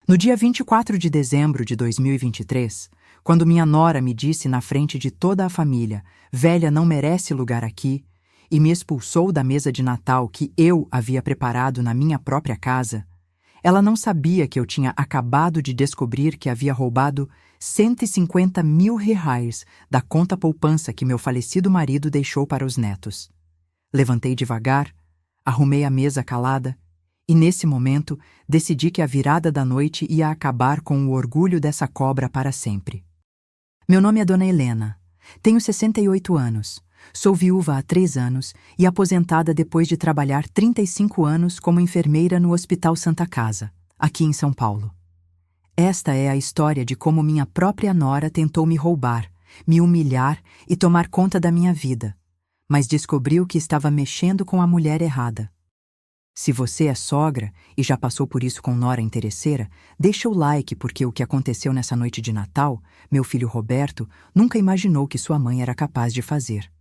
No dia 24 de dezembro de 2023, quando minha nora me disse na frente de toda a família, velha não merece lugar aqui, e me expulsou da mesa de Natal que eu havia preparado na minha própria casa, ela não sabia que eu tinha acabado de descobrir que havia roubado 150 mil reais da conta poupança que meu falecido marido deixou para os netos. Levantei devagar, arrumei a mesa calada, e nesse momento decidi que a virada da noite ia acabar com o orgulho dessa cobra para sempre. Meu nome é Dona Helena. Tenho 68 anos. Sou viúva há 3 anos e aposentada depois de trabalhar 35 anos como enfermeira no Hospital Santa Casa, aqui em São Paulo. Esta é a história de como minha própria nora tentou me roubar, me humilhar e tomar conta da minha vida, mas descobriu que estava mexendo com a mulher errada. Se você é sogra e já passou por isso com nora interesseira, deixa o like porque o que aconteceu nessa noite de Natal, meu filho Roberto nunca imaginou que sua mãe era capaz de fazer.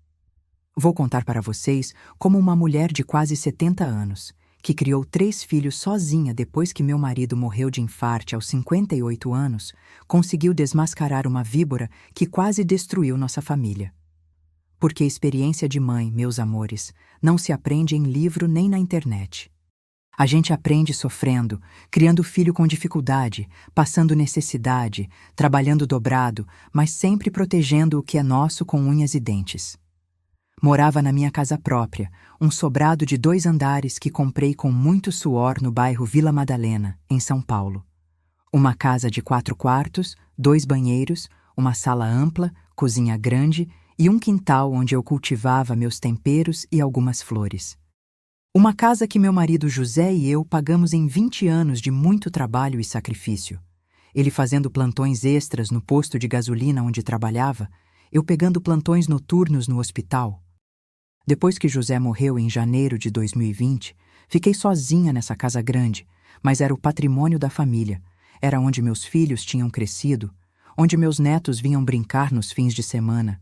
Vou contar para vocês como uma mulher de quase 70 anos, que criou 3 filhos sozinha depois que meu marido morreu de infarte aos 58 anos, conseguiu desmascarar uma víbora que quase destruiu nossa família. Porque experiência de mãe, meus amores, não se aprende em livro nem na internet. A gente aprende sofrendo, criando filho com dificuldade, passando necessidade, trabalhando dobrado, mas sempre protegendo o que é nosso com unhas e dentes. Morava na minha casa própria, um sobrado de 2 andares que comprei com muito suor no bairro Vila Madalena, em São Paulo. Uma casa de 4 quartos, 2 banheiros, uma sala ampla, cozinha grande e um quintal onde eu cultivava meus temperos e algumas flores. Uma casa que meu marido José e eu pagamos em 20 anos de muito trabalho e sacrifício. Ele fazendo plantões extras no posto de gasolina onde trabalhava, eu pegando plantões noturnos no hospital. Depois que José morreu em janeiro de 2020, fiquei sozinha nessa casa grande, mas era o patrimônio da família, era onde meus filhos tinham crescido, onde meus netos vinham brincar nos fins de semana,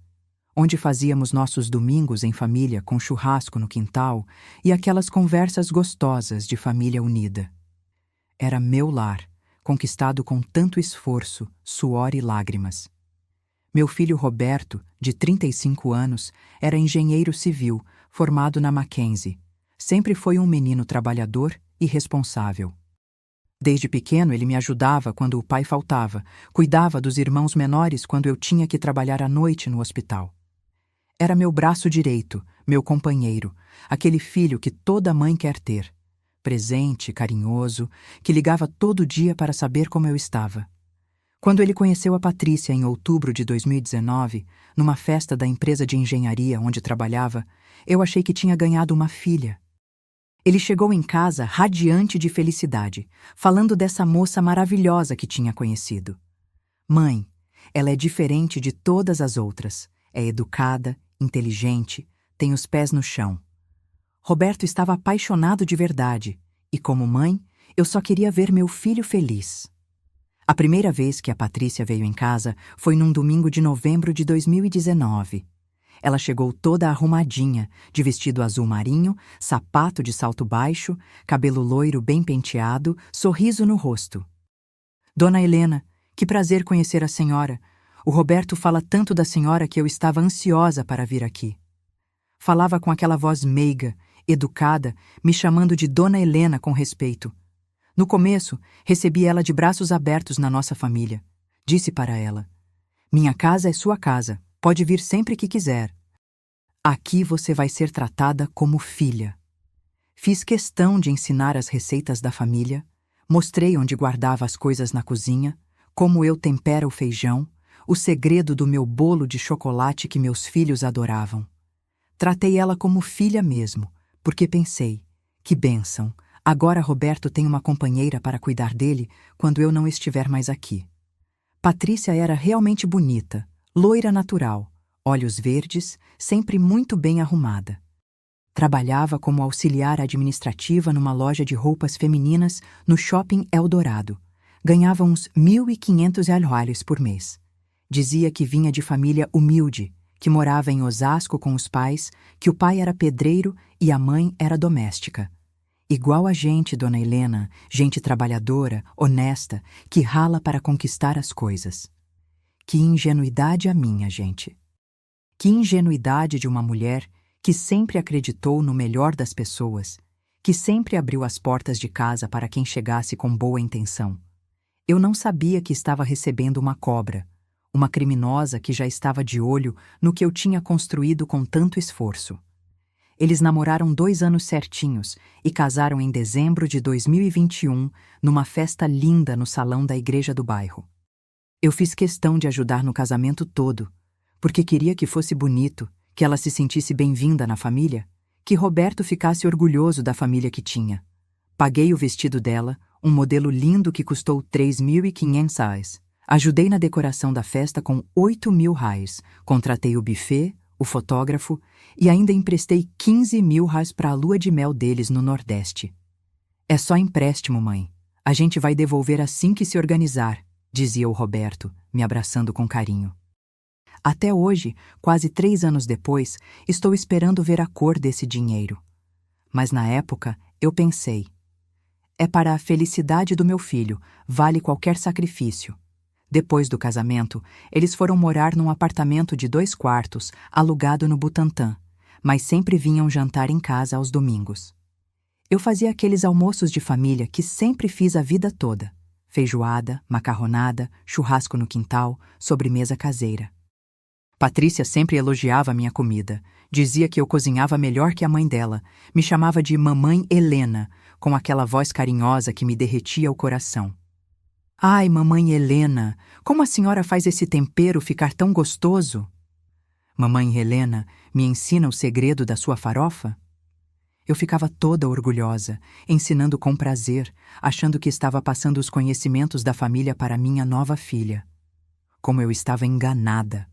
onde fazíamos nossos domingos em família com churrasco no quintal e aquelas conversas gostosas de família unida. Era meu lar, conquistado com tanto esforço, suor e lágrimas. Meu filho Roberto, de 35 anos, era engenheiro civil, formado na Mackenzie. Sempre foi um menino trabalhador e responsável. Desde pequeno ele me ajudava quando o pai faltava, cuidava dos irmãos menores quando eu tinha que trabalhar à noite no hospital. Era meu braço direito, meu companheiro, aquele filho que toda mãe quer ter. Presente, carinhoso, que ligava todo dia para saber como eu estava. Quando ele conheceu a Patrícia em outubro de 2019, numa festa da empresa de engenharia onde trabalhava, eu achei que tinha ganhado uma filha. Ele chegou em casa radiante de felicidade, falando dessa moça maravilhosa que tinha conhecido. Mãe, ela é diferente de todas as outras. É educada, inteligente, tem os pés no chão. Roberto estava apaixonado de verdade, e como mãe, eu só queria ver meu filho feliz. A primeira vez que a Patrícia veio em casa foi num domingo de novembro de 2019. Ela chegou toda arrumadinha, de vestido azul marinho, sapato de salto baixo, cabelo loiro bem penteado, sorriso no rosto. Dona Helena, que prazer conhecer a senhora. O Roberto fala tanto da senhora que eu estava ansiosa para vir aqui. Falava com aquela voz meiga, educada, me chamando de Dona Helena com respeito. No começo, recebi ela de braços abertos na nossa família. Disse para ela: "Minha casa é sua casa, pode vir sempre que quiser. Aqui você vai ser tratada como filha." Fiz questão de ensinar as receitas da família, mostrei onde guardava as coisas na cozinha, como eu tempero o feijão, o segredo do meu bolo de chocolate que meus filhos adoravam. Tratei ela como filha mesmo, porque pensei: que bênção! Agora Roberto tem uma companheira para cuidar dele quando eu não estiver mais aqui. Patrícia era realmente bonita, loira natural, olhos verdes, sempre muito bem arrumada. Trabalhava como auxiliar administrativa numa loja de roupas femininas no Shopping Eldorado. Ganhava uns 1.500 reais por mês. Dizia que vinha de família humilde, que morava em Osasco com os pais, que o pai era pedreiro e a mãe era doméstica. Igual a gente, dona Helena, gente trabalhadora, honesta, que rala para conquistar as coisas. Que ingenuidade a minha, gente. Que ingenuidade de uma mulher que sempre acreditou no melhor das pessoas, que sempre abriu as portas de casa para quem chegasse com boa intenção. Eu não sabia que estava recebendo uma cobra, uma criminosa que já estava de olho no que eu tinha construído com tanto esforço. Eles namoraram 2 anos certinhos e casaram em dezembro de 2021, numa festa linda no salão da igreja do bairro. Eu fiz questão de ajudar no casamento todo, porque queria que fosse bonito, que ela se sentisse bem-vinda na família, que Roberto ficasse orgulhoso da família que tinha. Paguei o vestido dela, um modelo lindo que custou R$ 3.500. Ajudei na decoração da festa com R$ 8.000. Contratei o buffet, o fotógrafo e ainda emprestei R$ 15.000 para a lua de mel deles no Nordeste. É só empréstimo, mãe. A gente vai devolver assim que se organizar, dizia o Roberto, me abraçando com carinho. Até hoje, quase 3 anos depois, estou esperando ver a cor desse dinheiro. Mas na época, eu pensei: é para a felicidade do meu filho, vale qualquer sacrifício. Depois do casamento, eles foram morar num apartamento de 2 quartos, alugado no Butantã, mas sempre vinham jantar em casa aos domingos. Eu fazia aqueles almoços de família que sempre fiz a vida toda: feijoada, macarronada, churrasco no quintal, sobremesa caseira. Patrícia sempre elogiava a minha comida, dizia que eu cozinhava melhor que a mãe dela, me chamava de Mamãe Helena, com aquela voz carinhosa que me derretia o coração. Ai, Mamãe Helena, como a senhora faz esse tempero ficar tão gostoso? Mamãe Helena me ensina o segredo da sua farofa? Eu ficava toda orgulhosa, ensinando com prazer, achando que estava passando os conhecimentos da família para minha nova filha. Como eu estava enganada.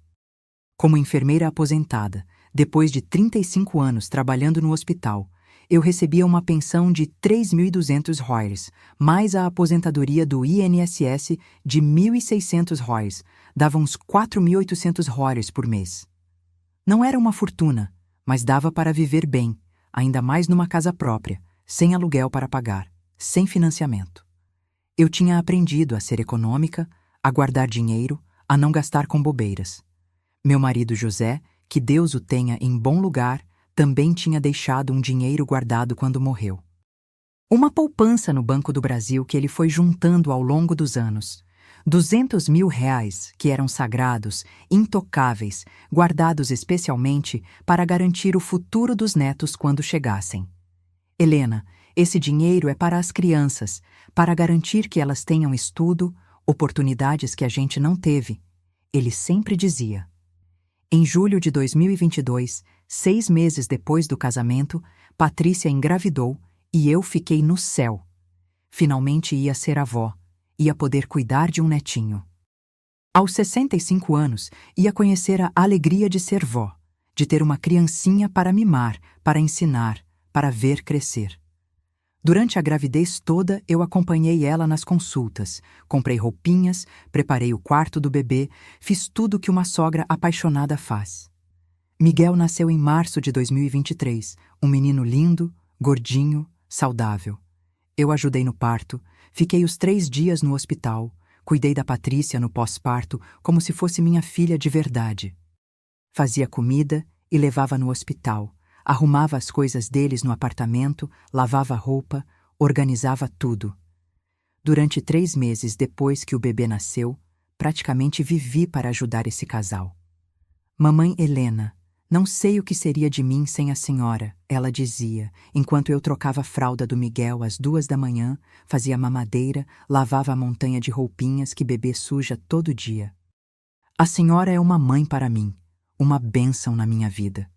Como enfermeira aposentada, depois de 35 anos trabalhando no hospital, eu recebia uma pensão de R$ 3.200, mais a aposentadoria do INSS de R$ 1.600, dava uns R$ 4.800 por mês. Não era uma fortuna, mas dava para viver bem, ainda mais numa casa própria, sem aluguel para pagar, sem financiamento. Eu tinha aprendido a ser econômica, a guardar dinheiro, a não gastar com bobeiras. Meu marido José, que Deus o tenha em bom lugar, também tinha deixado um dinheiro guardado quando morreu. Uma poupança no Banco do Brasil que ele foi juntando ao longo dos anos. R$ 200.000, que eram sagrados, intocáveis, guardados especialmente para garantir o futuro dos netos quando chegassem. Helena, esse dinheiro é para as crianças, para garantir que elas tenham estudo, oportunidades que a gente não teve. Ele sempre dizia. Em julho de 2022, 6 meses depois do casamento, Patrícia engravidou e eu fiquei no céu. Finalmente ia ser avó, ia poder cuidar de um netinho. Aos 65 anos, ia conhecer a alegria de ser vó, de ter uma criancinha para mimar, para ensinar, para ver crescer. Durante a gravidez toda, eu acompanhei ela nas consultas, comprei roupinhas, preparei o quarto do bebê, fiz tudo que uma sogra apaixonada faz. Miguel nasceu em março de 2023, um menino lindo, gordinho, saudável. Eu ajudei no parto, fiquei os 3 dias no hospital, cuidei da Patrícia no pós-parto como se fosse minha filha de verdade. Fazia comida e levava no hospital. Arrumava as coisas deles no apartamento, lavava a roupa, organizava tudo. Durante 3 meses depois que o bebê nasceu, praticamente vivi para ajudar esse casal. Mamãe Helena, não sei o que seria de mim sem a senhora, ela dizia, enquanto eu trocava a fralda do Miguel às 2 da manhã, fazia mamadeira, lavava a montanha de roupinhas que bebê suja todo dia. A senhora é uma mãe para mim, uma bênção na minha vida.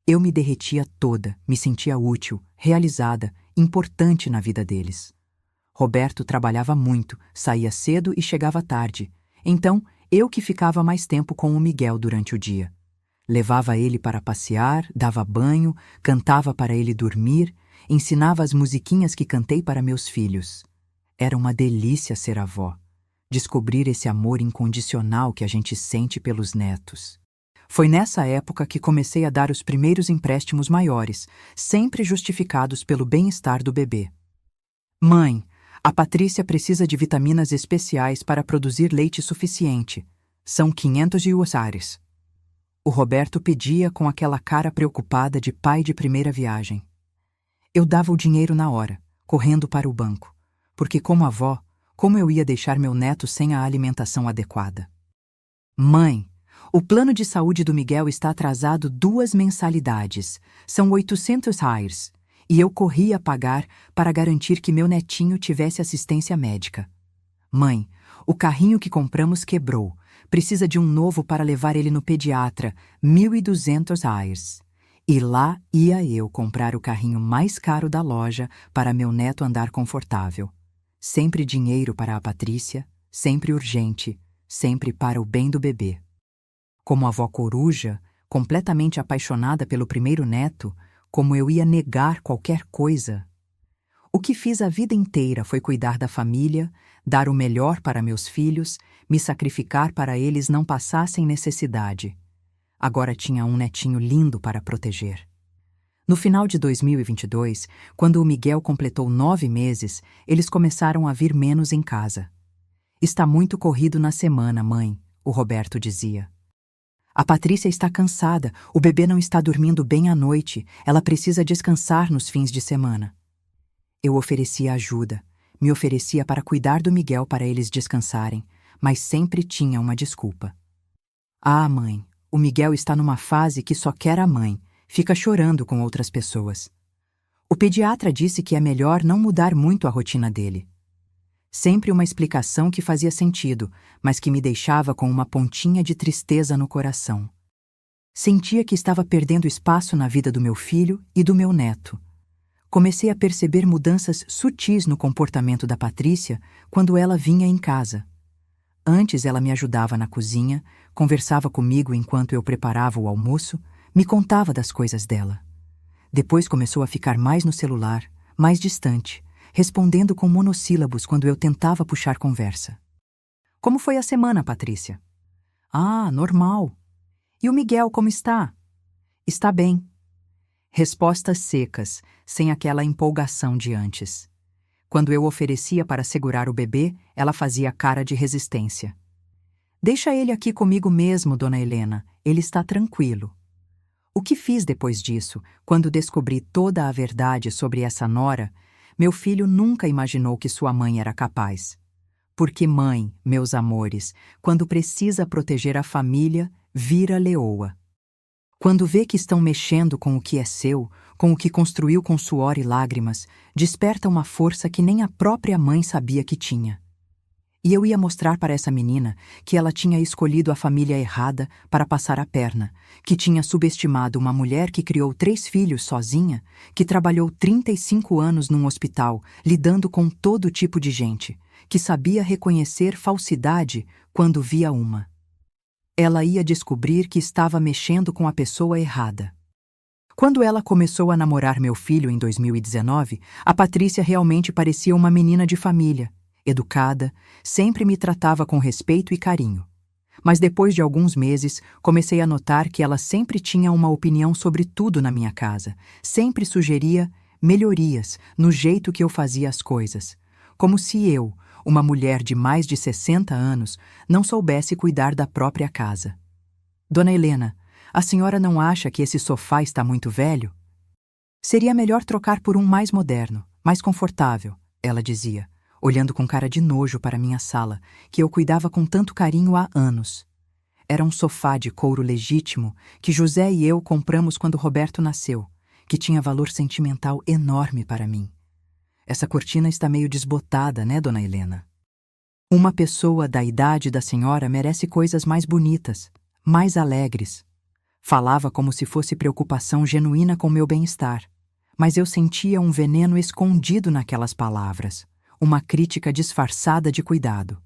Eu me derretia toda, me sentia útil, realizada, importante na vida deles. Roberto trabalhava muito, saía cedo e chegava tarde. Então, eu que ficava mais tempo com o Miguel durante o dia. Levava ele para passear, dava banho, cantava para ele dormir, ensinava as musiquinhas que cantei para meus filhos. Era uma delícia ser avó. Descobrir esse amor incondicional que a gente sente pelos netos. Foi nessa época que comecei a dar os primeiros empréstimos maiores, sempre justificados pelo bem-estar do bebê. Mãe, a Patrícia precisa de vitaminas especiais para produzir leite suficiente. São 500 usares. O Roberto pedia com aquela cara preocupada de pai de primeira viagem. Eu dava o dinheiro na hora, correndo para o banco, porque como avó, como eu ia deixar meu neto sem a alimentação adequada? Mãe, o plano de saúde do Miguel está atrasado 2 mensalidades, são 800 reais, e eu corri a pagar para garantir que meu netinho tivesse assistência médica. Mãe, o carrinho que compramos quebrou, precisa de um novo para levar ele no pediatra, 1.200 reais. E lá ia eu comprar o carrinho mais caro da loja para meu neto andar confortável. Sempre dinheiro para a Patrícia, sempre urgente, sempre para o bem do bebê. Como avó coruja, completamente apaixonada pelo primeiro neto, como eu ia negar qualquer coisa? O que fiz a vida inteira foi cuidar da família, dar o melhor para meus filhos, me sacrificar para eles não passassem necessidade. Agora tinha um netinho lindo para proteger. No final de 2022, quando o Miguel completou 9 meses, eles começaram a vir menos em casa. Está muito corrido na semana, mãe, o Roberto dizia. A Patrícia está cansada, o bebê não está dormindo bem à noite, ela precisa descansar nos fins de semana. Eu oferecia ajuda, me oferecia para cuidar do Miguel para eles descansarem, mas sempre tinha uma desculpa. Ah, mãe, o Miguel está numa fase que só quer a mãe, fica chorando com outras pessoas. O pediatra disse que é melhor não mudar muito a rotina dele. Sempre uma explicação que fazia sentido, mas que me deixava com uma pontinha de tristeza no coração. Sentia que estava perdendo espaço na vida do meu filho e do meu neto. Comecei a perceber mudanças sutis no comportamento da Patrícia quando ela vinha em casa. Antes ela me ajudava na cozinha, conversava comigo enquanto eu preparava o almoço, me contava das coisas dela. Depois começou a ficar mais no celular, mais distante, respondendo com monossílabos quando eu tentava puxar conversa. Como foi a semana, Patrícia? Ah, normal. E o Miguel como está? Está bem. Respostas secas, sem aquela empolgação de antes. Quando eu oferecia para segurar o bebê, ela fazia cara de resistência. Deixa ele aqui comigo mesmo, dona Helena, ele está tranquilo. O que fiz depois disso, quando descobri toda a verdade sobre essa nora, meu filho nunca imaginou que sua mãe era capaz. Porque mãe, meus amores, quando precisa proteger a família, vira leoa. Quando vê que estão mexendo com o que é seu, com o que construiu com suor e lágrimas, desperta uma força que nem a própria mãe sabia que tinha. E eu ia mostrar para essa menina que ela tinha escolhido a família errada para passar a perna, que tinha subestimado uma mulher que criou 3 filhos sozinha, que trabalhou 35 anos num hospital, lidando com todo tipo de gente, que sabia reconhecer falsidade quando via uma. Ela ia descobrir que estava mexendo com a pessoa errada. Quando ela começou a namorar meu filho em 2019, a Patrícia realmente parecia uma menina de família, educada, sempre me tratava com respeito e carinho. Mas depois de alguns meses, comecei a notar que ela sempre tinha uma opinião sobre tudo na minha casa, sempre sugeria melhorias no jeito que eu fazia as coisas, como se eu, uma mulher de mais de 60 anos, não soubesse cuidar da própria casa. Dona Helena, a senhora não acha que esse sofá está muito velho? Seria melhor trocar por um mais moderno, mais confortável, ela dizia, olhando com cara de nojo para minha sala, que eu cuidava com tanto carinho há anos. Era um sofá de couro legítimo que José e eu compramos quando Roberto nasceu, que tinha valor sentimental enorme para mim. Essa cortina está meio desbotada, né, dona Helena? Uma pessoa da idade da senhora merece coisas mais bonitas, mais alegres. Falava como se fosse preocupação genuína com meu bem-estar, mas eu sentia um veneno escondido naquelas palavras, uma crítica disfarçada de cuidado.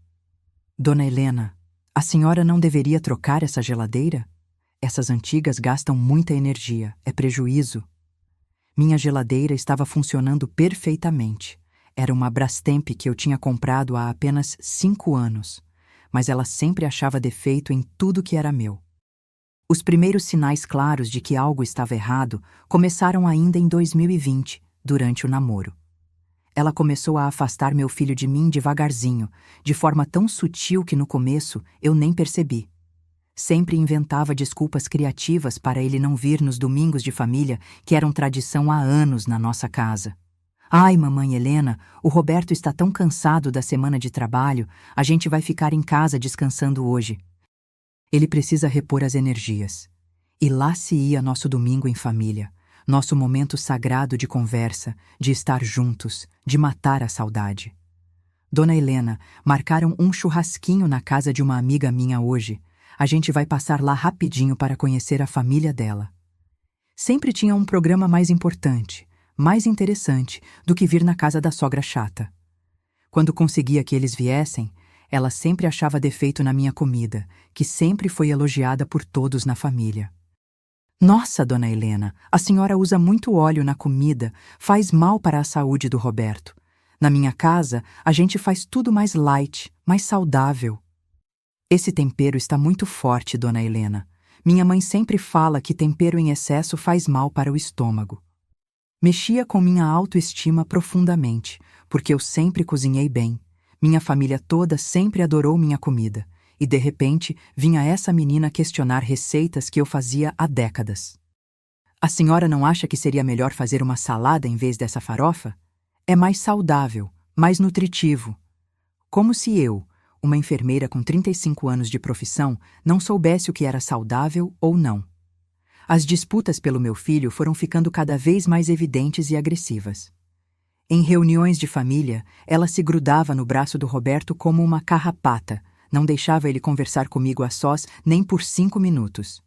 Dona Helena, a senhora não deveria trocar essa geladeira? Essas antigas gastam muita energia, é prejuízo. Minha geladeira estava funcionando perfeitamente. Era uma Brastemp que eu tinha comprado há apenas 5 anos, mas ela sempre achava defeito em tudo que era meu. Os primeiros sinais claros de que algo estava errado começaram ainda em 2020, durante o namoro. Ela começou a afastar meu filho de mim devagarzinho, de forma tão sutil que no começo eu nem percebi. Sempre inventava desculpas criativas para ele não vir nos domingos de família, que eram tradição há anos na nossa casa. Ai, mamãe Helena, o Roberto está tão cansado da semana de trabalho, a gente vai ficar em casa descansando hoje. Ele precisa repor as energias. E lá se ia nosso domingo em família, nosso momento sagrado de conversa, de estar juntos, de matar a saudade. Dona Helena, marcaram um churrasquinho na casa de uma amiga minha hoje. A gente vai passar lá rapidinho para conhecer a família dela. Sempre tinha um programa mais importante, mais interessante do que vir na casa da sogra chata. Quando conseguia que eles viessem, ela sempre achava defeito na minha comida, que sempre foi elogiada por todos na família. Nossa, dona Helena, a senhora usa muito óleo na comida, faz mal para a saúde do Roberto. Na minha casa, a gente faz tudo mais light, mais saudável. Esse tempero está muito forte, dona Helena. Minha mãe sempre fala que tempero em excesso faz mal para o estômago. Mexia com minha autoestima profundamente, porque eu sempre cozinhei bem. Minha família toda sempre adorou minha comida. E, de repente, vinha essa menina questionar receitas que eu fazia há décadas. A senhora não acha que seria melhor fazer uma salada em vez dessa farofa? É mais saudável, mais nutritivo. Como se eu, uma enfermeira com 35 anos de profissão, não soubesse o que era saudável ou não. As disputas pelo meu filho foram ficando cada vez mais evidentes e agressivas. Em reuniões de família, ela se grudava no braço do Roberto como uma carrapata, não deixava ele conversar comigo a sós nem por 5 minutos.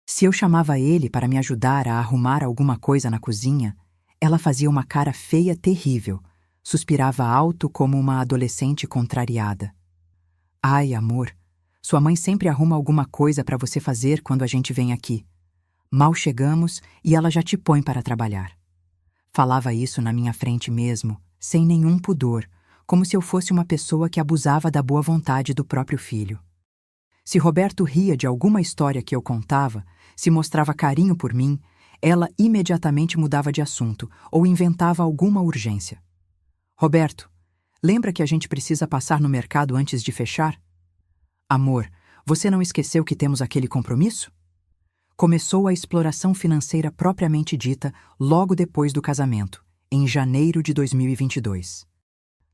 Se eu chamava ele para me ajudar a arrumar alguma coisa na cozinha, ela fazia uma cara feia terrível, suspirava alto como uma adolescente contrariada. Ai, amor, sua mãe sempre arruma alguma coisa para você fazer quando a gente vem aqui. Mal chegamos e ela já te põe para trabalhar. Falava isso na minha frente mesmo, sem nenhum pudor, como se eu fosse uma pessoa que abusava da boa vontade do próprio filho. Se Roberto ria de alguma história que eu contava, se mostrava carinho por mim, ela imediatamente mudava de assunto ou inventava alguma urgência. Roberto, lembra que a gente precisa passar no mercado antes de fechar? Amor, você não esqueceu que temos aquele compromisso? Começou a exploração financeira propriamente dita logo depois do casamento, em janeiro de 2022.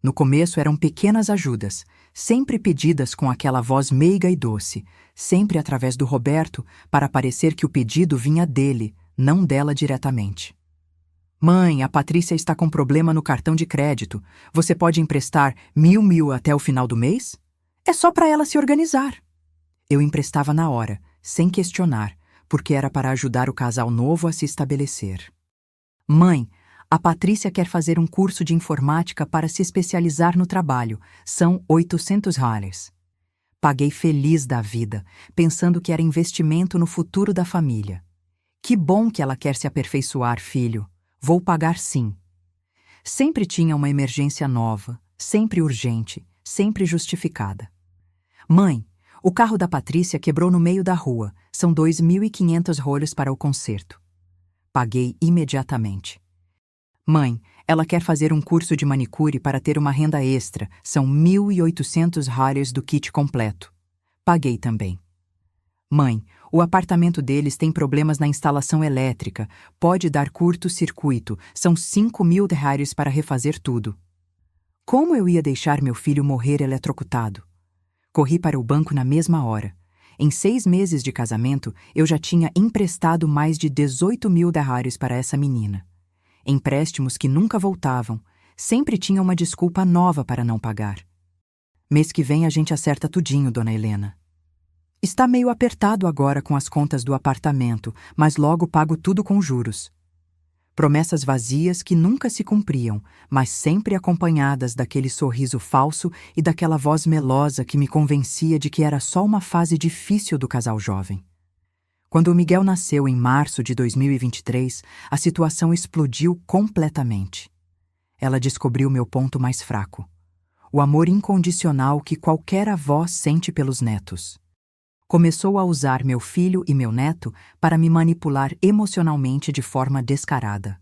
No começo eram pequenas ajudas, sempre pedidas com aquela voz meiga e doce, sempre através do Roberto, para parecer que o pedido vinha dele, não dela diretamente. Mãe, a Patrícia está com problema no cartão de crédito. Você pode emprestar 1.000 até o final do mês? É só para ela se organizar. Eu emprestava na hora, sem questionar, porque era para ajudar o casal novo a se estabelecer. Mãe, a Patrícia quer fazer um curso de informática para se especializar no trabalho. São $800. Paguei feliz da vida, pensando que era investimento no futuro da família. Que bom que ela quer se aperfeiçoar, filho. Vou pagar sim. Sempre tinha uma emergência nova, sempre urgente, sempre justificada. Mãe, o carro da Patrícia quebrou no meio da rua. São 2.500 rolhos para o conserto. Paguei imediatamente. Mãe, ela quer fazer um curso de manicure para ter uma renda extra. São 1.800 rolhos do kit completo. Paguei também. Mãe, o apartamento deles tem problemas na instalação elétrica. Pode dar curto-circuito. São 5.000 reais para refazer tudo. Como eu ia deixar meu filho morrer eletrocutado? Corri para o banco na mesma hora. Em 6 meses de casamento, eu já tinha emprestado mais de 18.000 reais para essa menina. Empréstimos que nunca voltavam. Sempre tinha uma desculpa nova para não pagar. Mês que vem a gente acerta tudinho, dona Helena. Está meio apertado agora com as contas do apartamento, mas logo pago tudo com juros. Promessas vazias que nunca se cumpriam, mas sempre acompanhadas daquele sorriso falso e daquela voz melosa que me convencia de que era só uma fase difícil do casal jovem. Quando o Miguel nasceu em março de 2023, a situação explodiu completamente. Ela descobriu meu ponto mais fraco: o amor incondicional que qualquer avó sente pelos netos. Começou a usar meu filho e meu neto para me manipular emocionalmente de forma descarada.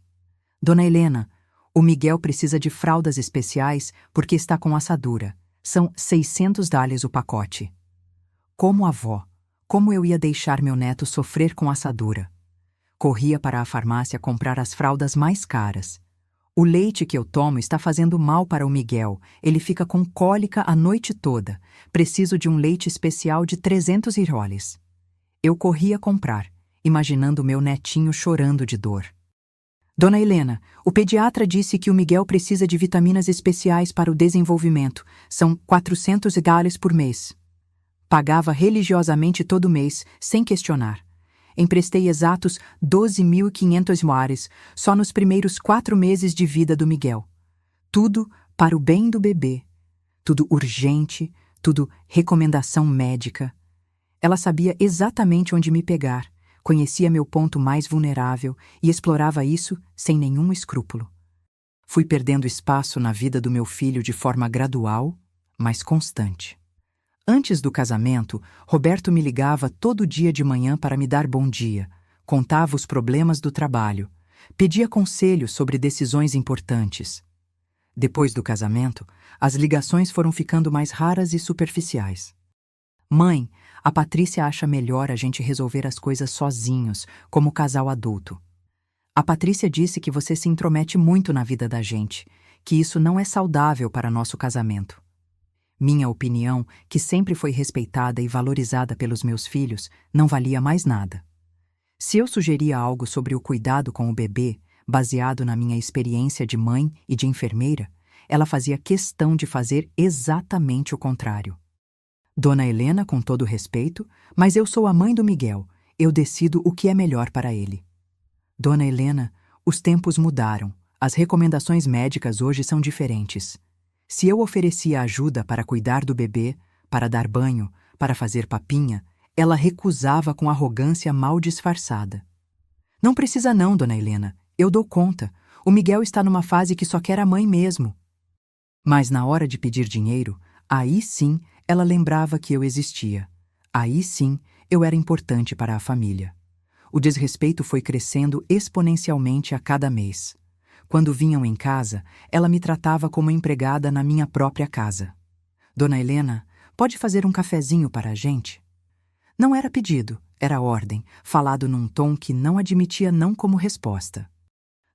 Dona Helena, o Miguel precisa de fraldas especiais porque está com assadura. São US$ 600 o pacote. Como avó, como eu ia deixar meu neto sofrer com assadura? Corria para a farmácia comprar as fraldas mais caras. O leite que eu tomo está fazendo mal para o Miguel. Ele fica com cólica a noite toda. Preciso de um leite especial de US$ 300. Eu corria comprar, imaginando meu netinho chorando de dor. Dona Helena, o pediatra disse que o Miguel precisa de vitaminas especiais para o desenvolvimento. São US$ 400 por mês. Pagava religiosamente todo mês, sem questionar. Emprestei exatos US$ 12.500 só nos primeiros 4 meses de vida do Miguel. Tudo para o bem do bebê. Tudo urgente, tudo recomendação médica. Ela sabia exatamente onde me pegar, conhecia meu ponto mais vulnerável e explorava isso sem nenhum escrúpulo. Fui perdendo espaço na vida do meu filho de forma gradual, mas constante. Antes do casamento, Roberto me ligava todo dia de manhã para me dar bom dia, contava os problemas do trabalho, pedia conselhos sobre decisões importantes. Depois do casamento, as ligações foram ficando mais raras e superficiais. Mãe, a Patrícia acha melhor a gente resolver as coisas sozinhos, como casal adulto. A Patrícia disse que você se intromete muito na vida da gente, que isso não é saudável para nosso casamento. Minha opinião, que sempre foi respeitada e valorizada pelos meus filhos, não valia mais nada. Se eu sugeria algo sobre o cuidado com o bebê, baseado na minha experiência de mãe e de enfermeira, ela fazia questão de fazer exatamente o contrário. Dona Helena, com todo respeito, mas eu sou a mãe do Miguel, eu decido o que é melhor para ele. Dona Helena, os tempos mudaram, as recomendações médicas hoje são diferentes. Se eu oferecia ajuda para cuidar do bebê, para dar banho, para fazer papinha, ela recusava com arrogância mal disfarçada. Não precisa não, Dona Helena, eu dou conta. O Miguel está numa fase que só quer a mãe mesmo. Mas na hora de pedir dinheiro, aí sim ela lembrava que eu existia. Aí sim eu era importante para a família. O desrespeito foi crescendo exponencialmente a cada mês. Quando vinham em casa, ela me tratava como empregada na minha própria casa. Dona Helena, pode fazer um cafezinho para a gente? Não era pedido, era ordem, falado num tom que não admitia não como resposta.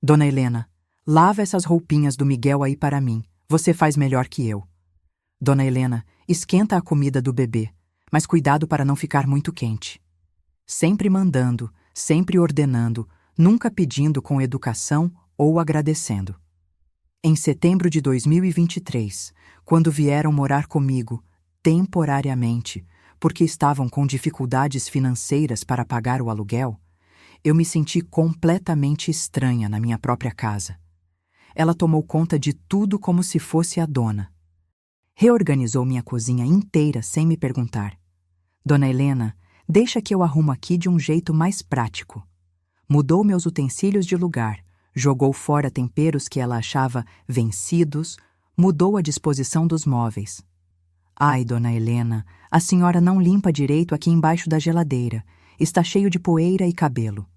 Dona Helena, lava essas roupinhas do Miguel aí para mim, você faz melhor que eu. Dona Helena, esquenta a comida do bebê, mas cuidado para não ficar muito quente. Sempre mandando, sempre ordenando, nunca pedindo com educação ou agradecendo. Em setembro de 2023, quando vieram morar comigo, temporariamente, porque estavam com dificuldades financeiras para pagar o aluguel, eu me senti completamente estranha na minha própria casa. Ela tomou conta de tudo como se fosse a dona. Reorganizou minha cozinha inteira sem me perguntar. Dona Helena, deixa que eu arrumo aqui de um jeito mais prático. Mudou meus utensílios de lugar, jogou fora temperos que ela achava vencidos, mudou a disposição dos móveis. Ai, Dona Helena, a senhora não limpa direito aqui embaixo da geladeira. Está cheio de poeira e cabelo.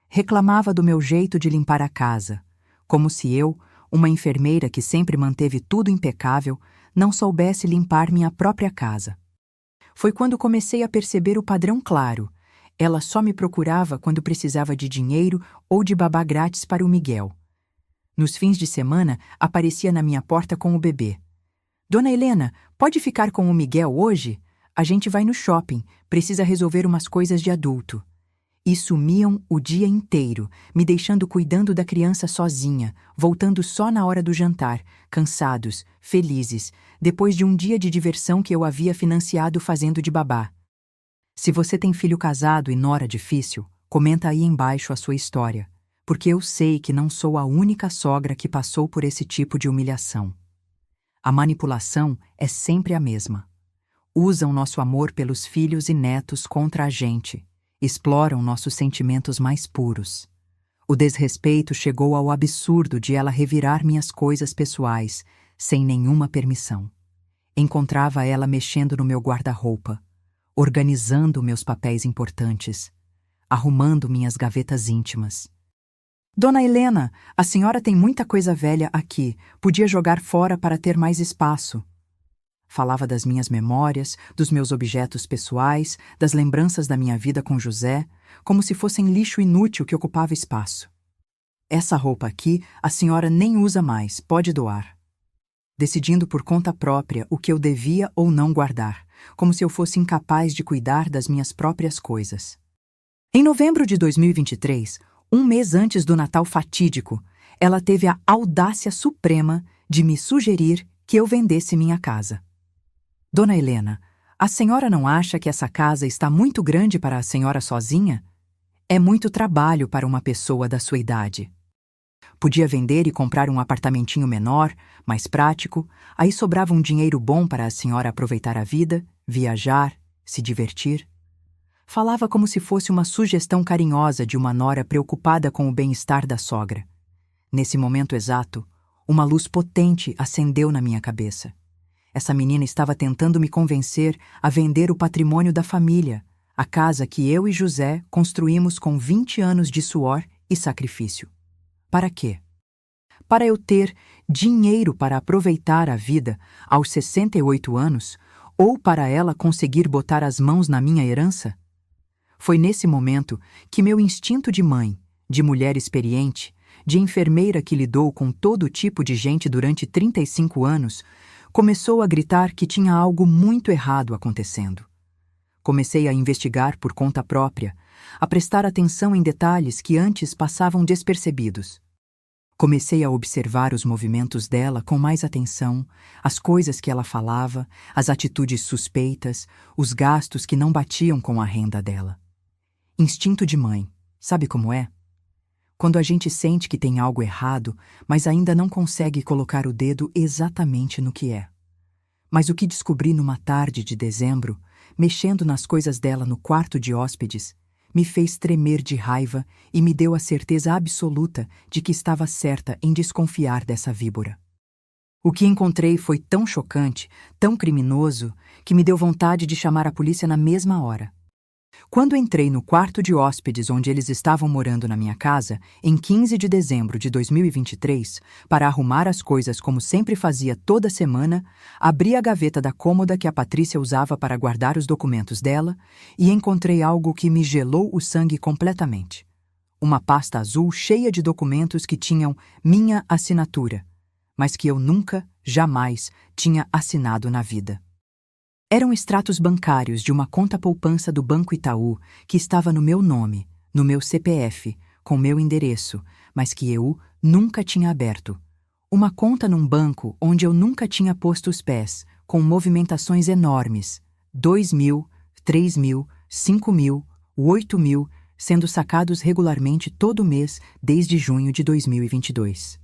Reclamava do meu jeito de limpar a casa, como se eu, uma enfermeira que sempre manteve tudo impecável, não soubesse limpar minha própria casa. Foi quando comecei a perceber o padrão claro. Ela só me procurava quando precisava de dinheiro ou de babá grátis para o Miguel. Nos fins de semana, aparecia na minha porta com o bebê. Dona Helena, pode ficar com o Miguel hoje? A gente vai no shopping, precisa resolver umas coisas de adulto. E sumiam o dia inteiro, me deixando cuidando da criança sozinha, voltando só na hora do jantar, cansados, felizes, depois de um dia de diversão que eu havia financiado fazendo de babá. Se você tem filho casado e nora difícil, comenta aí embaixo a sua história, porque eu sei que não sou a única sogra que passou por esse tipo de humilhação. A manipulação é sempre a mesma. Usam nosso amor pelos filhos e netos contra a gente. Exploram nossos sentimentos mais puros. O desrespeito chegou ao absurdo de ela revirar minhas coisas pessoais, sem nenhuma permissão. Encontrava ela mexendo no meu guarda-roupa. organizando meus papéis importantes, arrumando minhas gavetas íntimas. Dona Helena, a senhora tem muita coisa velha aqui, podia jogar fora para ter mais espaço. Falava das minhas memórias, dos meus objetos pessoais, das lembranças da minha vida com José, como se fossem lixo inútil que ocupava espaço. Essa roupa aqui a senhora nem usa mais, pode doar. Decidindo por conta própria o que eu devia ou não guardar, como se eu fosse incapaz de cuidar das minhas próprias coisas. Em novembro de 2023, um mês antes do Natal fatídico, ela teve a audácia suprema de me sugerir que eu vendesse minha casa. Dona Helena, a senhora não acha que essa casa está muito grande para a senhora sozinha? É muito trabalho para uma pessoa da sua idade. Podia vender e comprar um apartamentinho menor, mais prático, aí sobrava um dinheiro bom para a senhora aproveitar a vida, viajar, se divertir. Falava como se fosse uma sugestão carinhosa de uma nora preocupada com o bem-estar da sogra. Nesse momento exato, uma luz potente acendeu na minha cabeça. Essa menina estava tentando me convencer a vender o patrimônio da família, a casa que eu e José construímos com 20 anos de suor e sacrifício. Para quê? Para eu ter dinheiro para aproveitar a vida aos 68 anos ou para ela conseguir botar as mãos na minha herança? Foi nesse momento que meu instinto de mãe, de mulher experiente, de enfermeira que lidou com todo tipo de gente durante 35 anos, começou a gritar que tinha algo muito errado acontecendo. Comecei a investigar por conta própria, a prestar atenção em detalhes que antes passavam despercebidos. Comecei a observar os movimentos dela com mais atenção, as coisas que ela falava, as atitudes suspeitas, os gastos que não batiam com a renda dela. Instinto de mãe, sabe como é? Quando a gente sente que tem algo errado, mas ainda não consegue colocar o dedo exatamente no que é. Mas o que descobri numa tarde de dezembro, mexendo nas coisas dela no quarto de hóspedes, me fez tremer de raiva e me deu a certeza absoluta de que estava certa em desconfiar dessa víbora. O que encontrei foi tão chocante, tão criminoso, que me deu vontade de chamar a polícia na mesma hora. Quando entrei no quarto de hóspedes onde eles estavam morando na minha casa, em 15 de dezembro de 2023, para arrumar as coisas como sempre fazia toda semana, abri a gaveta da cômoda que a Patrícia usava para guardar os documentos dela e encontrei algo que me gelou o sangue completamente. Uma pasta azul cheia de documentos que tinham minha assinatura, mas que eu nunca, jamais, tinha assinado na vida. Eram extratos bancários de uma conta poupança do Banco Itaú que estava no meu nome, no meu CPF, com meu endereço, mas que eu nunca tinha aberto. Uma conta num banco onde eu nunca tinha posto os pés, com movimentações enormes, 2.000, 3.000, 5.000, 8.000, sendo sacados regularmente todo mês desde junho de 2022.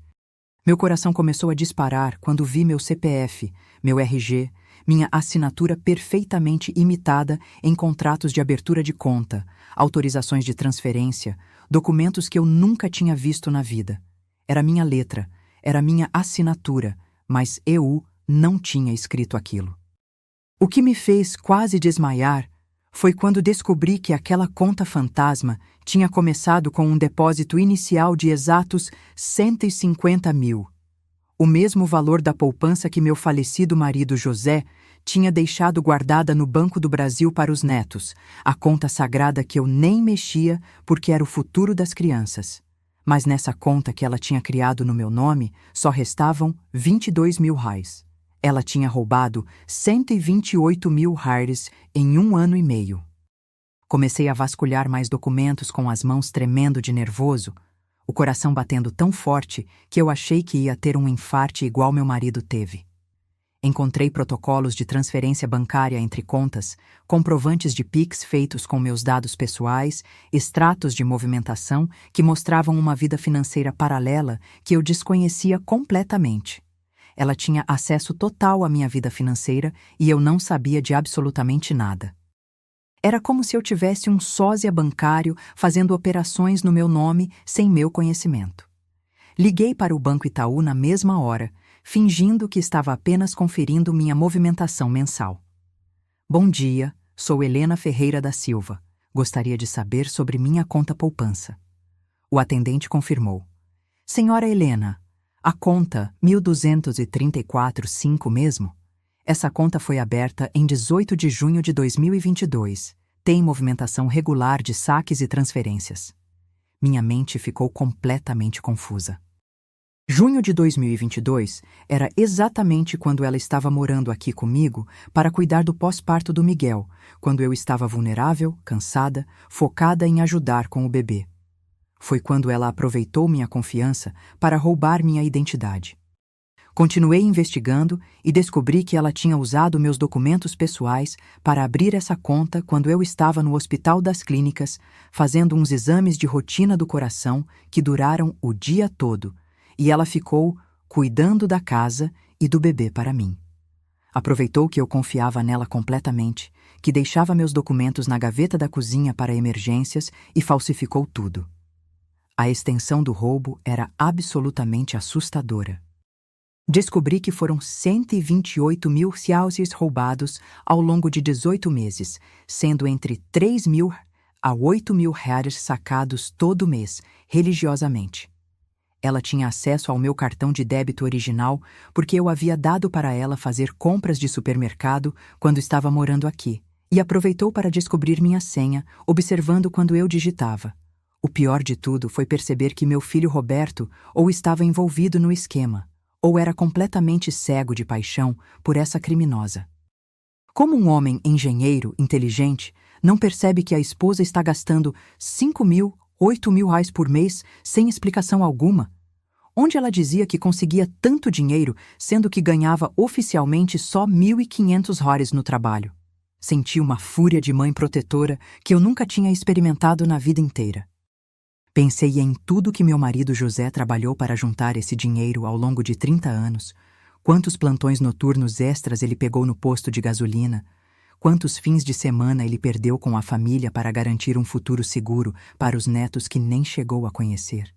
Meu coração começou a disparar quando vi meu CPF, meu RG, minha assinatura perfeitamente imitada em contratos de abertura de conta, autorizações de transferência, documentos que eu nunca tinha visto na vida. Era minha letra, era minha assinatura, mas eu não tinha escrito aquilo. O que me fez quase desmaiar foi quando descobri que aquela conta fantasma tinha começado com um depósito inicial de exatos 150 mil. O mesmo valor da poupança que meu falecido marido José tinha deixado guardada no Banco do Brasil para os netos, a conta sagrada que eu nem mexia porque era o futuro das crianças. Mas nessa conta que ela tinha criado no meu nome, só restavam 22 mil reais. Ela tinha roubado 128 mil reais em 1 ano e meio. Comecei a vasculhar mais documentos com as mãos tremendo de nervoso, o coração batendo tão forte que eu achei que ia ter um infarte igual meu marido teve. Encontrei protocolos de transferência bancária entre contas, comprovantes de Pix feitos com meus dados pessoais, extratos de movimentação que mostravam uma vida financeira paralela que eu desconhecia completamente. Ela tinha acesso total à minha vida financeira e eu não sabia de absolutamente nada. Era como se eu tivesse um sósia bancário fazendo operações no meu nome sem meu conhecimento. Liguei para o Banco Itaú na mesma hora, fingindo que estava apenas conferindo minha movimentação mensal. Bom dia, Sou Helena Ferreira da Silva. Gostaria de saber sobre minha conta poupança. O atendente confirmou. Senhora Helena, a conta 1234,5 mesmo? Essa conta foi aberta em 18 de junho de 2022. Tem movimentação regular de saques e transferências. Minha mente ficou completamente confusa. Junho de 2022 era exatamente quando ela estava morando aqui comigo para cuidar do pós-parto do Miguel, quando eu estava vulnerável, cansada, focada em ajudar com o bebê. Foi quando ela aproveitou minha confiança para roubar minha identidade. Continuei investigando e descobri que ela tinha usado meus documentos pessoais para abrir essa conta quando eu estava no Hospital das Clínicas, fazendo uns exames de rotina do coração que duraram o dia todo, e ela ficou cuidando da casa e do bebê para mim. Aproveitou que eu confiava nela completamente, que deixava meus documentos na gaveta da cozinha para emergências e falsificou tudo. A extensão do roubo era absolutamente assustadora. Descobri que foram 128 mil reais roubados ao longo de 18 meses, sendo entre 3 mil a 8 mil reais sacados todo mês, religiosamente. Ela tinha acesso ao meu cartão de débito original porque eu havia dado para ela fazer compras de supermercado quando estava morando aqui, e aproveitou para descobrir minha senha, observando quando eu digitava. O pior de tudo foi perceber que meu filho Roberto ou estava envolvido no esquema, ou era completamente cego de paixão por essa criminosa. Como um homem engenheiro, inteligente, não percebe que a esposa está gastando 5 mil, 8 mil reais por mês sem explicação alguma? Onde ela dizia que conseguia tanto dinheiro, sendo que ganhava oficialmente só 1.500 reais no trabalho? Senti uma fúria de mãe protetora que eu nunca tinha experimentado na vida inteira. Pensei em tudo que meu marido José trabalhou para juntar esse dinheiro ao longo de 30 anos, quantos plantões noturnos extras ele pegou no posto de gasolina, quantos fins de semana ele perdeu com a família para garantir um futuro seguro para os netos que nem chegou a conhecer.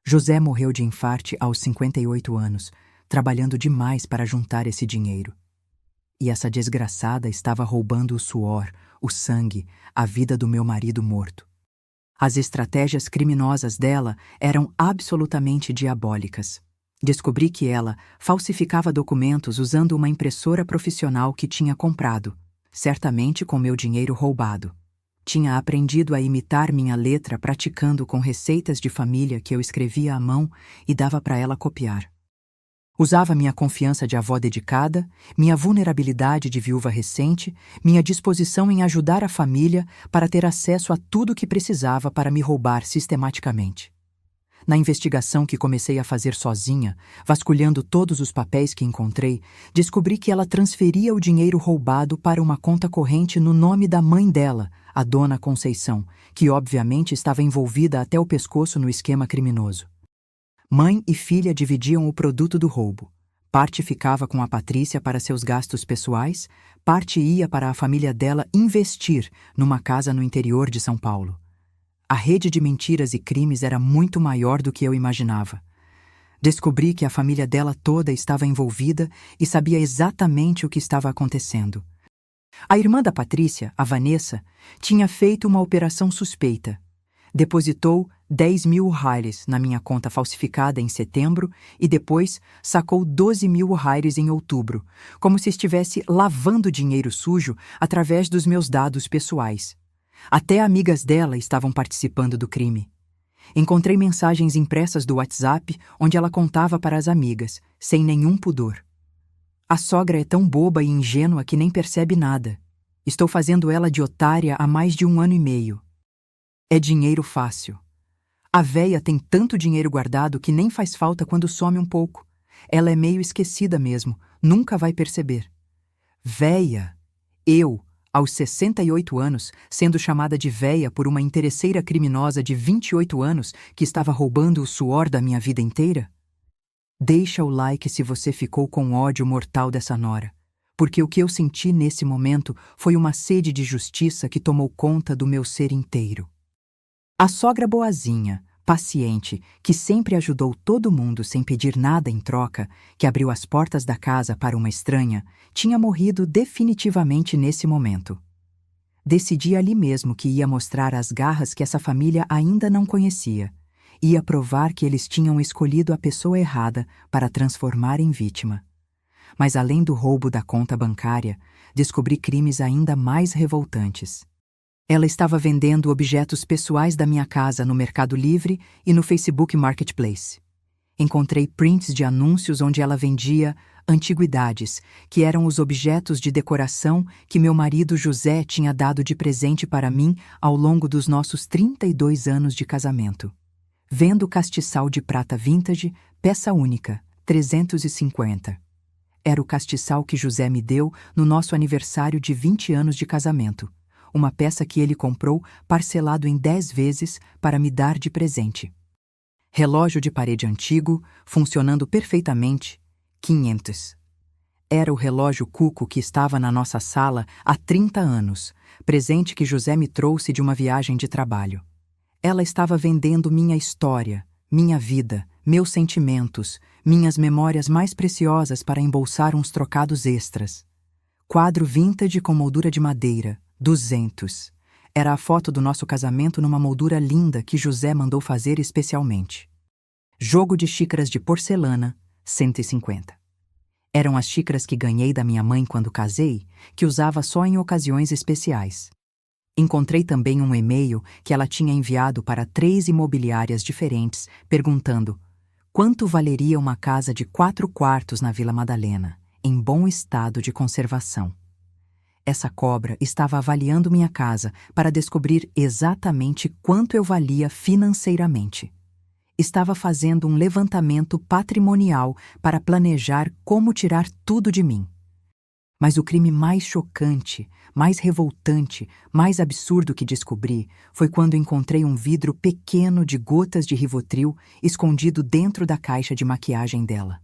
José morreu de infarte aos 58 anos, trabalhando demais para juntar esse dinheiro. E essa desgraçada estava roubando o suor, o sangue, a vida do meu marido morto. As estratégias criminosas dela eram absolutamente diabólicas. Descobri que ela falsificava documentos usando uma impressora profissional que tinha comprado, certamente com meu dinheiro roubado. Tinha aprendido a imitar minha letra praticando com receitas de família que eu escrevia à mão e dava para ela copiar. Usava minha confiança de avó dedicada, minha vulnerabilidade de viúva recente, minha disposição em ajudar a família para ter acesso a tudo o que precisava para me roubar sistematicamente. Na investigação que comecei a fazer sozinha, vasculhando todos os papéis que encontrei, descobri que ela transferia o dinheiro roubado para uma conta corrente no nome da mãe dela, a dona Conceição, que obviamente estava envolvida até o pescoço no esquema criminoso. Mãe e filha dividiam o produto do roubo. Parte ficava com a Patrícia para seus gastos pessoais, parte ia para a família dela investir numa casa no interior de São Paulo. A rede de mentiras e crimes era muito maior do que eu imaginava. Descobri que a família dela toda estava envolvida e sabia exatamente o que estava acontecendo. A irmã da Patrícia, a Vanessa, tinha feito uma operação suspeita. Depositou 10 mil reais na minha conta falsificada em setembro e depois sacou 12 mil reais em outubro, como se estivesse lavando dinheiro sujo através dos meus dados pessoais. Até amigas dela estavam participando do crime. Encontrei mensagens impressas do WhatsApp onde ela contava para as amigas, sem nenhum pudor. A sogra é tão boba e ingênua que nem percebe nada. Estou fazendo ela de otária há mais de 1 ano e meio. É dinheiro fácil. A véia tem tanto dinheiro guardado que nem faz falta quando some um pouco. Ela é meio esquecida mesmo, nunca vai perceber. Véia! Eu, aos 68 anos, sendo chamada de véia por uma interesseira criminosa de 28 anos que estava roubando o suor da minha vida inteira? Deixa o like se você ficou com ódio mortal dessa nora, porque o que eu senti nesse momento foi uma sede de justiça que tomou conta do meu ser inteiro. A sogra boazinha, paciente, que sempre ajudou todo mundo sem pedir nada em troca, que abriu as portas da casa para uma estranha, tinha morrido definitivamente nesse momento. Decidi ali mesmo que ia mostrar as garras que essa família ainda não conhecia. Ia provar que eles tinham escolhido a pessoa errada para transformar em vítima. Mas além do roubo da conta bancária, descobri crimes ainda mais revoltantes. Ela estava vendendo objetos pessoais da minha casa no Mercado Livre e no Facebook Marketplace. Encontrei prints de anúncios onde ela vendia antiguidades, que eram os objetos de decoração que meu marido José tinha dado de presente para mim ao longo dos nossos 32 anos de casamento. Vendo castiçal de prata vintage, peça única, 350. Era o castiçal que José me deu no nosso aniversário de 20 anos de casamento. Uma peça que ele comprou parcelado em 10 vezes para me dar de presente. Relógio de parede antigo, funcionando perfeitamente, 500. Era o relógio Cuco que estava na nossa sala há 30 anos, presente que José me trouxe de uma viagem de trabalho. Ela estava vendendo minha história, minha vida, meus sentimentos, minhas memórias mais preciosas para embolsar uns trocados extras. Quadro vintage com moldura de madeira, 200. Era a foto do nosso casamento numa moldura linda que José mandou fazer especialmente. Jogo de xícaras de porcelana, 150. Eram as xícaras que ganhei da minha mãe quando casei, que usava só em ocasiões especiais. Encontrei também um e-mail que ela tinha enviado para 3 imobiliárias diferentes, perguntando quanto valeria uma casa de 4 quartos na Vila Madalena, em bom estado de conservação. Essa cobra estava avaliando minha casa para descobrir exatamente quanto eu valia financeiramente. Estava fazendo um levantamento patrimonial para planejar como tirar tudo de mim. Mas o crime mais chocante, mais revoltante, mais absurdo que descobri foi quando encontrei um vidro pequeno de gotas de Rivotril escondido dentro da caixa de maquiagem dela.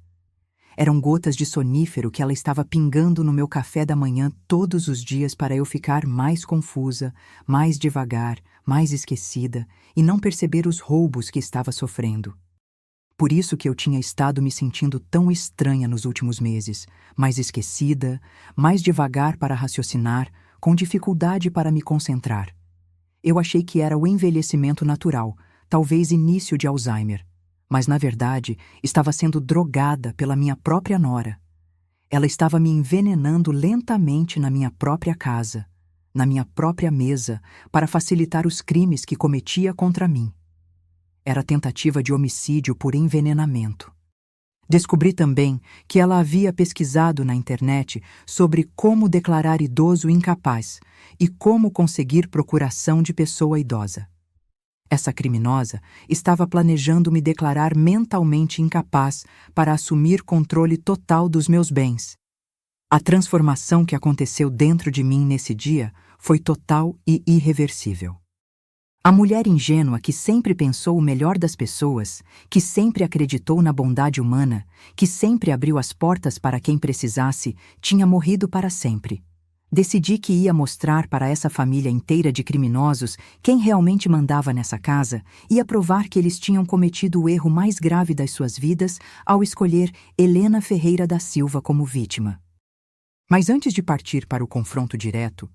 Eram gotas de sonífero que ela estava pingando no meu café da manhã todos os dias para eu ficar mais confusa, mais devagar, mais esquecida e não perceber os roubos que estava sofrendo. Por isso que eu tinha estado me sentindo tão estranha nos últimos meses, mais esquecida, mais devagar para raciocinar, com dificuldade para me concentrar. Eu achei que era o envelhecimento natural, talvez início de Alzheimer. Mas, na verdade, estava sendo drogada pela minha própria nora. Ela estava me envenenando lentamente na minha própria casa, na minha própria mesa, para facilitar os crimes que cometia contra mim. Era tentativa de homicídio por envenenamento. Descobri também que ela havia pesquisado na internet sobre como declarar idoso incapaz e como conseguir procuração de pessoa idosa. Essa criminosa estava planejando me declarar mentalmente incapaz para assumir controle total dos meus bens. A transformação que aconteceu dentro de mim nesse dia foi total e irreversível. A mulher ingênua que sempre pensou o melhor das pessoas, que sempre acreditou na bondade humana, que sempre abriu as portas para quem precisasse, tinha morrido para sempre. Decidi que ia mostrar para essa família inteira de criminosos quem realmente mandava nessa casa e ia provar que eles tinham cometido o erro mais grave das suas vidas ao escolher Helena Ferreira da Silva como vítima. Mas antes de partir para o confronto direto,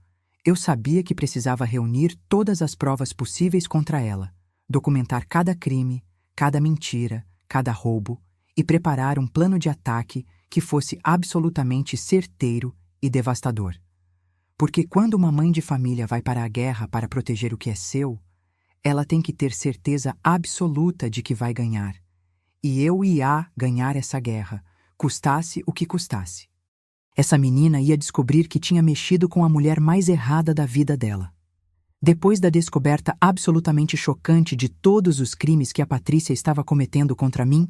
eu sabia que precisava reunir todas as provas possíveis contra ela, documentar cada crime, cada mentira, cada roubo e preparar um plano de ataque que fosse absolutamente certeiro e devastador. Porque quando uma mãe de família vai para a guerra para proteger o que é seu, ela tem que ter certeza absoluta de que vai ganhar. E eu ia ganhar essa guerra, custasse o que custasse. Essa menina ia descobrir que tinha mexido com a mulher mais errada da vida dela. Depois da descoberta absolutamente chocante de todos os crimes que a Patrícia estava cometendo contra mim,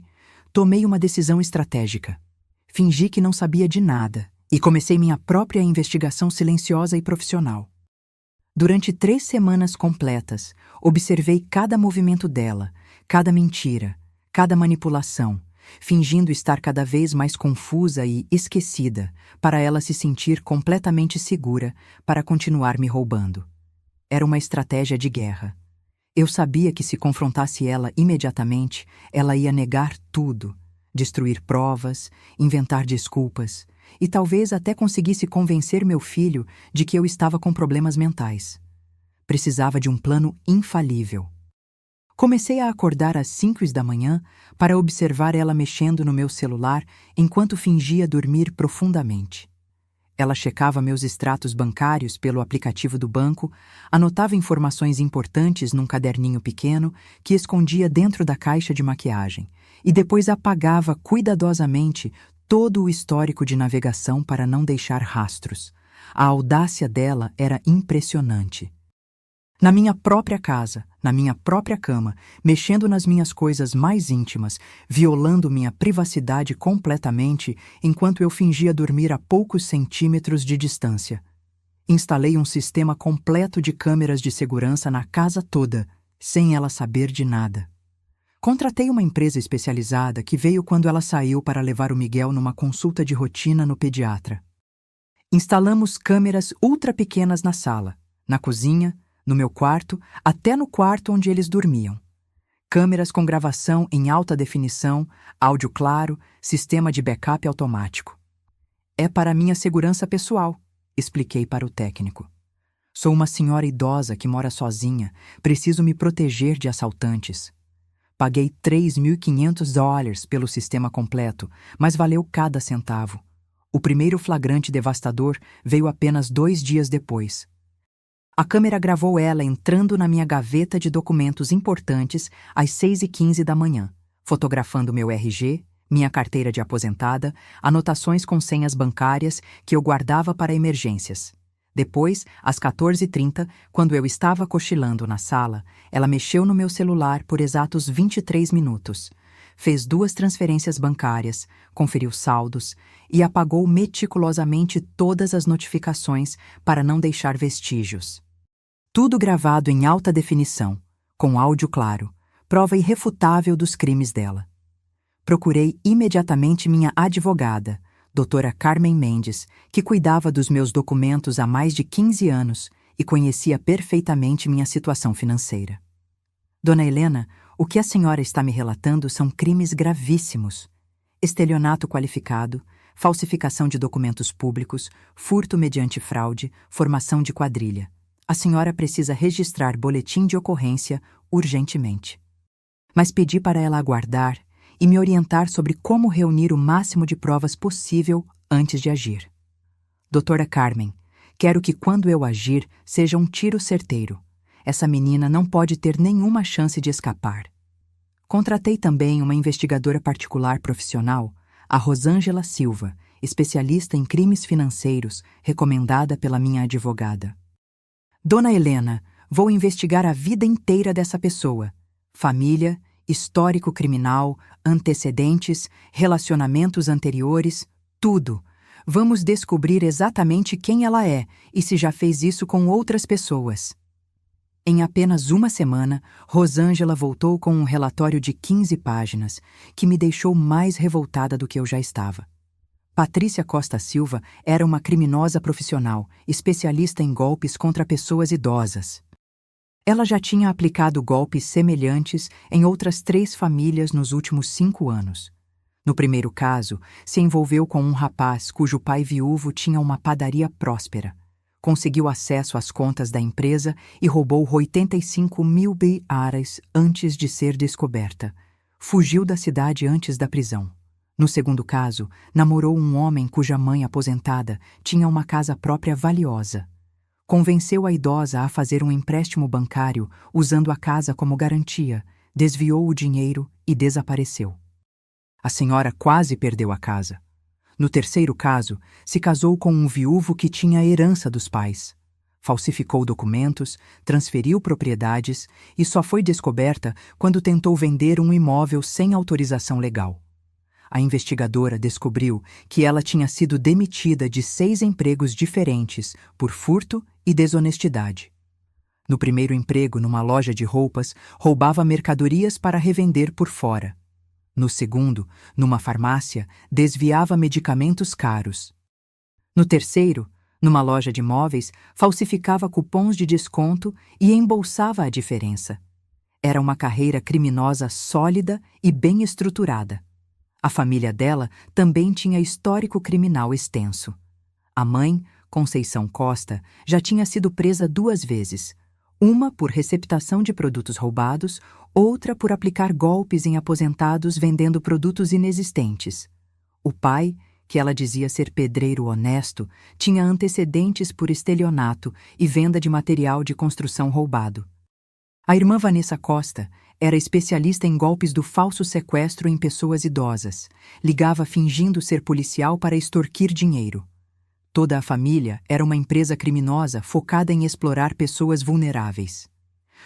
tomei uma decisão estratégica. Fingi que não sabia de nada e comecei minha própria investigação silenciosa e profissional. Durante 3 semanas completas, observei cada movimento dela, cada mentira, cada manipulação, fingindo estar cada vez mais confusa e esquecida, para ela se sentir completamente segura para continuar me roubando. Era uma estratégia de guerra. Eu sabia que se confrontasse ela imediatamente, ela ia negar tudo, destruir provas, inventar desculpas, e talvez até conseguisse convencer meu filho de que eu estava com problemas mentais. Precisava de um plano infalível. Comecei a acordar às 5 da manhã para observar ela mexendo no meu celular enquanto fingia dormir profundamente. Ela checava meus extratos bancários pelo aplicativo do banco, anotava informações importantes num caderninho pequeno que escondia dentro da caixa de maquiagem e depois apagava cuidadosamente todo o histórico de navegação para não deixar rastros. A audácia dela era impressionante. Na minha própria casa, na minha própria cama, mexendo nas minhas coisas mais íntimas, violando minha privacidade completamente enquanto eu fingia dormir a poucos centímetros de distância. Instalei um sistema completo de câmeras de segurança na casa toda, sem ela saber de nada. Contratei uma empresa especializada que veio quando ela saiu para levar o Miguel numa consulta de rotina no pediatra. Instalamos câmeras ultra pequenas na sala, na cozinha, no meu quarto, até no quarto onde eles dormiam. Câmeras com gravação em alta definição, áudio claro, sistema de backup automático. É para minha segurança pessoal, expliquei para o técnico. Sou uma senhora idosa que mora sozinha, preciso me proteger de assaltantes. Paguei $3.500 pelo sistema completo, mas valeu cada centavo. O primeiro flagrante devastador veio apenas 2 dias depois. A câmera gravou ela entrando na minha gaveta de documentos importantes às 6h15 da manhã, fotografando meu RG, minha carteira de aposentada, anotações com senhas bancárias que eu guardava para emergências. Depois, às 14h30, quando eu estava cochilando na sala, ela mexeu no meu celular por exatos 23 minutos. Fez 2 transferências bancárias, conferiu saldos e apagou meticulosamente todas as notificações para não deixar vestígios. Tudo gravado em alta definição, com áudio claro, prova irrefutável dos crimes dela. Procurei imediatamente minha advogada, doutora Carmen Mendes, que cuidava dos meus documentos há mais de 15 anos e conhecia perfeitamente minha situação financeira. Dona Helena, o que a senhora está me relatando são crimes gravíssimos. Estelionato qualificado, falsificação de documentos públicos, furto mediante fraude, formação de quadrilha. A senhora precisa registrar boletim de ocorrência urgentemente. Mas pedi para ela aguardar e me orientar sobre como reunir o máximo de provas possível antes de agir. Doutora Carmen, quero que quando eu agir seja um tiro certeiro. Essa menina não pode ter nenhuma chance de escapar. Contratei também uma investigadora particular profissional, a Rosângela Silva, especialista em crimes financeiros, recomendada pela minha advogada. Dona Helena, vou investigar a vida inteira dessa pessoa. Família, histórico criminal, antecedentes, relacionamentos anteriores, tudo. Vamos descobrir exatamente quem ela é e se já fez isso com outras pessoas. Em apenas uma semana, Rosângela voltou com um relatório de 15 páginas, que me deixou mais revoltada do que eu já estava. Patrícia Costa Silva era uma criminosa profissional, especialista em golpes contra pessoas idosas. Ela já tinha aplicado golpes semelhantes em outras 3 famílias nos últimos 5 anos. No primeiro caso, se envolveu com um rapaz cujo pai viúvo tinha uma padaria próspera. Conseguiu acesso às contas da empresa e roubou 85 mil BRs antes de ser descoberta. Fugiu da cidade antes da prisão. No segundo caso, namorou um homem cuja mãe aposentada tinha uma casa própria valiosa. Convenceu a idosa a fazer um empréstimo bancário usando a casa como garantia, desviou o dinheiro e desapareceu. A senhora quase perdeu a casa. No terceiro caso, se casou com um viúvo que tinha a herança dos pais. Falsificou documentos, transferiu propriedades e só foi descoberta quando tentou vender um imóvel sem autorização legal. A investigadora descobriu que ela tinha sido demitida de 6 empregos diferentes por furto e desonestidade. No primeiro emprego, numa loja de roupas, roubava mercadorias para revender por fora. No segundo, numa farmácia, desviava medicamentos caros. No terceiro, numa loja de móveis, falsificava cupons de desconto e embolsava a diferença. Era uma carreira criminosa sólida e bem estruturada. A família dela também tinha histórico criminal extenso. A mãe, Conceição Costa, já tinha sido presa 2 vezes, uma por receptação de produtos roubados, outra por aplicar golpes em aposentados vendendo produtos inexistentes. O pai, que ela dizia ser pedreiro honesto, tinha antecedentes por estelionato e venda de material de construção roubado. A irmã Vanessa Costa era especialista em golpes do falso sequestro em pessoas idosas. Ligava fingindo ser policial para extorquir dinheiro. Toda a família era uma empresa criminosa focada em explorar pessoas vulneráveis.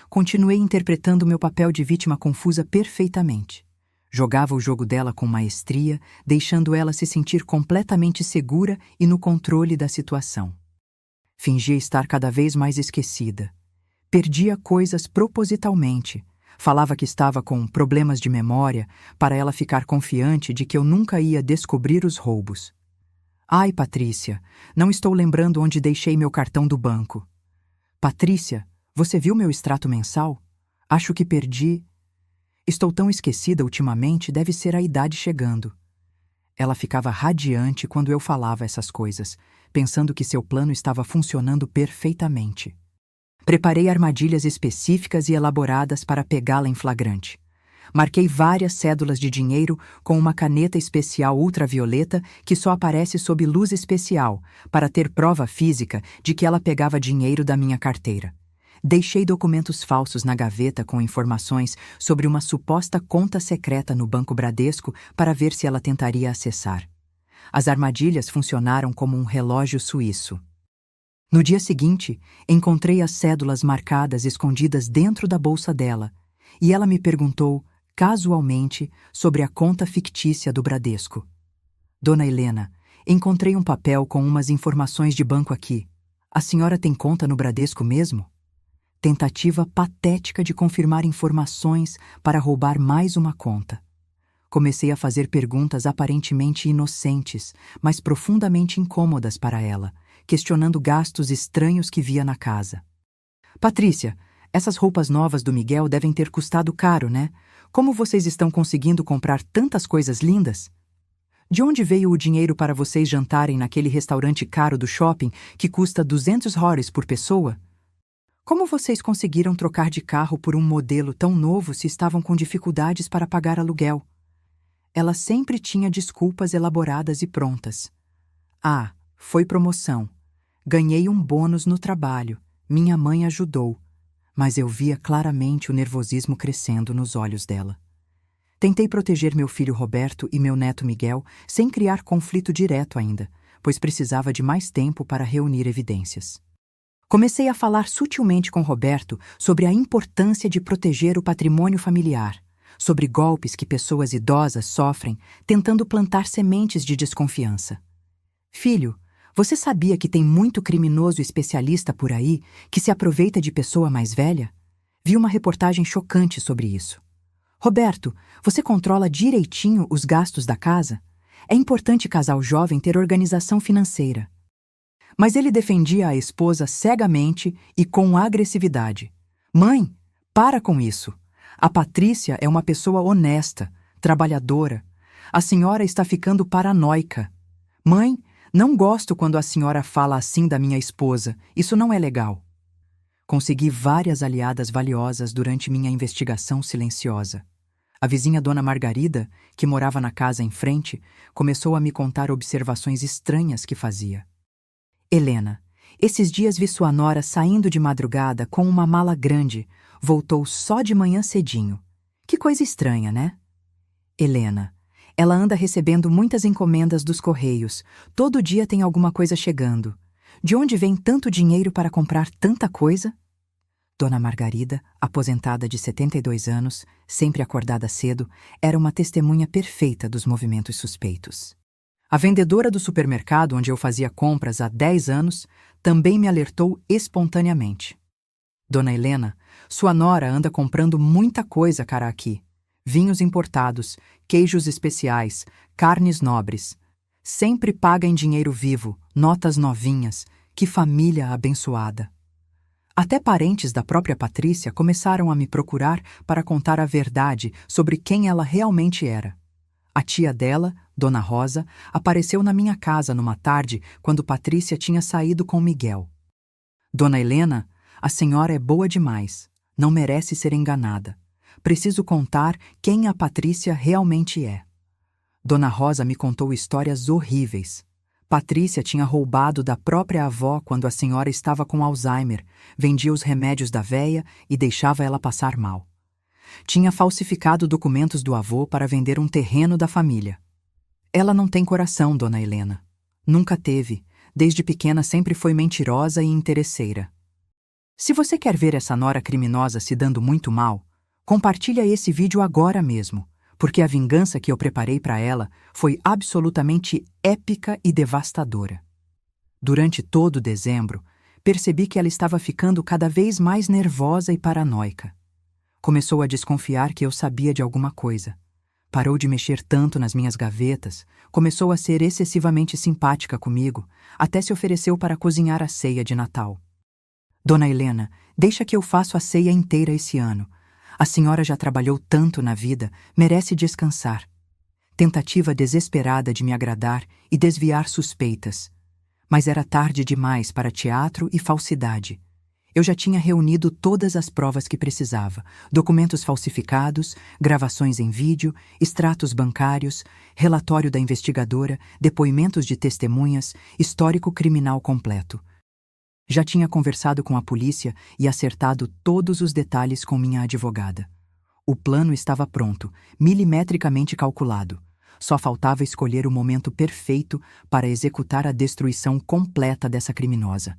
Continuei interpretando meu papel de vítima confusa perfeitamente. Jogava o jogo dela com maestria, deixando ela se sentir completamente segura e no controle da situação. Fingia estar cada vez mais esquecida. Perdia coisas propositalmente. Falava que estava com problemas de memória para ela ficar confiante de que eu nunca ia descobrir os roubos. Ai, Patrícia, não estou lembrando onde deixei meu cartão do banco. Patrícia, você viu meu extrato mensal? Acho que perdi. Estou tão esquecida ultimamente, deve ser a idade chegando. Ela ficava radiante quando eu falava essas coisas, pensando que seu plano estava funcionando perfeitamente. Preparei armadilhas específicas e elaboradas para pegá-la em flagrante. Marquei várias cédulas de dinheiro com uma caneta especial ultravioleta que só aparece sob luz especial, para ter prova física de que ela pegava dinheiro da minha carteira. Deixei documentos falsos na gaveta com informações sobre uma suposta conta secreta no Banco Bradesco para ver se ela tentaria acessar. As armadilhas funcionaram como um relógio suíço. No dia seguinte, encontrei as cédulas marcadas escondidas dentro da bolsa dela, e ela me perguntou, casualmente, sobre a conta fictícia do Bradesco. Dona Helena, encontrei um papel com umas informações de banco aqui. A senhora tem conta no Bradesco mesmo? Tentativa patética de confirmar informações para roubar mais uma conta. Comecei a fazer perguntas aparentemente inocentes, mas profundamente incômodas para ela, questionando gastos estranhos que via na casa. Patrícia, essas roupas novas do Miguel devem ter custado caro, né? Como vocês estão conseguindo comprar tantas coisas lindas? De onde veio o dinheiro para vocês jantarem naquele restaurante caro do shopping que custa 200 horas por pessoa? Como vocês conseguiram trocar de carro por um modelo tão novo se estavam com dificuldades para pagar aluguel? Ela sempre tinha desculpas elaboradas e prontas. Ah, foi promoção. Ganhei um bônus no trabalho. Minha mãe ajudou. Mas eu via claramente o nervosismo crescendo nos olhos dela. Tentei proteger meu filho Roberto e meu neto Miguel sem criar conflito direto ainda, pois precisava de mais tempo para reunir evidências. Comecei a falar sutilmente com Roberto sobre a importância de proteger o patrimônio familiar, sobre golpes que pessoas idosas sofrem tentando plantar sementes de desconfiança. Filho, você sabia que tem muito criminoso especialista por aí que se aproveita de pessoa mais velha? Vi uma reportagem chocante sobre isso. Roberto, você controla direitinho os gastos da casa? É importante casal jovem ter organização financeira. Mas ele defendia a esposa cegamente e com agressividade. Mãe, para com isso. A Patrícia é uma pessoa honesta, trabalhadora. A senhora está ficando paranoica. Mãe, não gosto quando a senhora fala assim da minha esposa. Isso não é legal. Consegui várias aliadas valiosas durante minha investigação silenciosa. A vizinha Dona Margarida, que morava na casa em frente, começou a me contar observações estranhas que fazia. Helena, esses dias vi sua nora saindo de madrugada com uma mala grande. Voltou só de manhã cedinho. Que coisa estranha, né? Helena, ela anda recebendo muitas encomendas dos correios. Todo dia tem alguma coisa chegando. De onde vem tanto dinheiro para comprar tanta coisa? Dona Margarida, aposentada de 72 anos, sempre acordada cedo, era uma testemunha perfeita dos movimentos suspeitos. A vendedora do supermercado onde eu fazia compras há 10 anos também me alertou espontaneamente. Dona Helena, sua nora anda comprando muita coisa cara aqui. Vinhos importados, queijos especiais, carnes nobres. Sempre paga em dinheiro vivo, notas novinhas. Que família abençoada. Até parentes da própria Patrícia começaram a me procurar para contar a verdade sobre quem ela realmente era. A tia dela, Dona Rosa, apareceu na minha casa numa tarde quando Patrícia tinha saído com Miguel. Dona Helena, a senhora é boa demais. Não merece ser enganada. Preciso contar quem a Patrícia realmente é. Dona Rosa me contou histórias horríveis. Patrícia tinha roubado da própria avó quando a senhora estava com Alzheimer, vendia os remédios da véia e deixava ela passar mal. Tinha falsificado documentos do avô para vender um terreno da família. Ela não tem coração, Dona Helena. Nunca teve. Desde pequena sempre foi mentirosa e interesseira. Se você quer ver essa nora criminosa se dando muito mal, compartilha esse vídeo agora mesmo, porque a vingança que eu preparei para ela foi absolutamente épica e devastadora. Durante todo dezembro, percebi que ela estava ficando cada vez mais nervosa e paranoica. Começou a desconfiar que eu sabia de alguma coisa. Parou de mexer tanto nas minhas gavetas, começou a ser excessivamente simpática comigo, até se ofereceu para cozinhar a ceia de Natal. Dona Helena, deixa que eu faço a ceia inteira esse ano. A senhora já trabalhou tanto na vida, merece descansar. Tentativa desesperada de me agradar e desviar suspeitas. Mas era tarde demais para teatro e falsidade. Eu já tinha reunido todas as provas que precisava: documentos falsificados, gravações em vídeo, extratos bancários, relatório da investigadora, depoimentos de testemunhas, histórico criminal completo. Já tinha conversado com a polícia e acertado todos os detalhes com minha advogada. O plano estava pronto, milimetricamente calculado. Só faltava escolher o momento perfeito para executar a destruição completa dessa criminosa.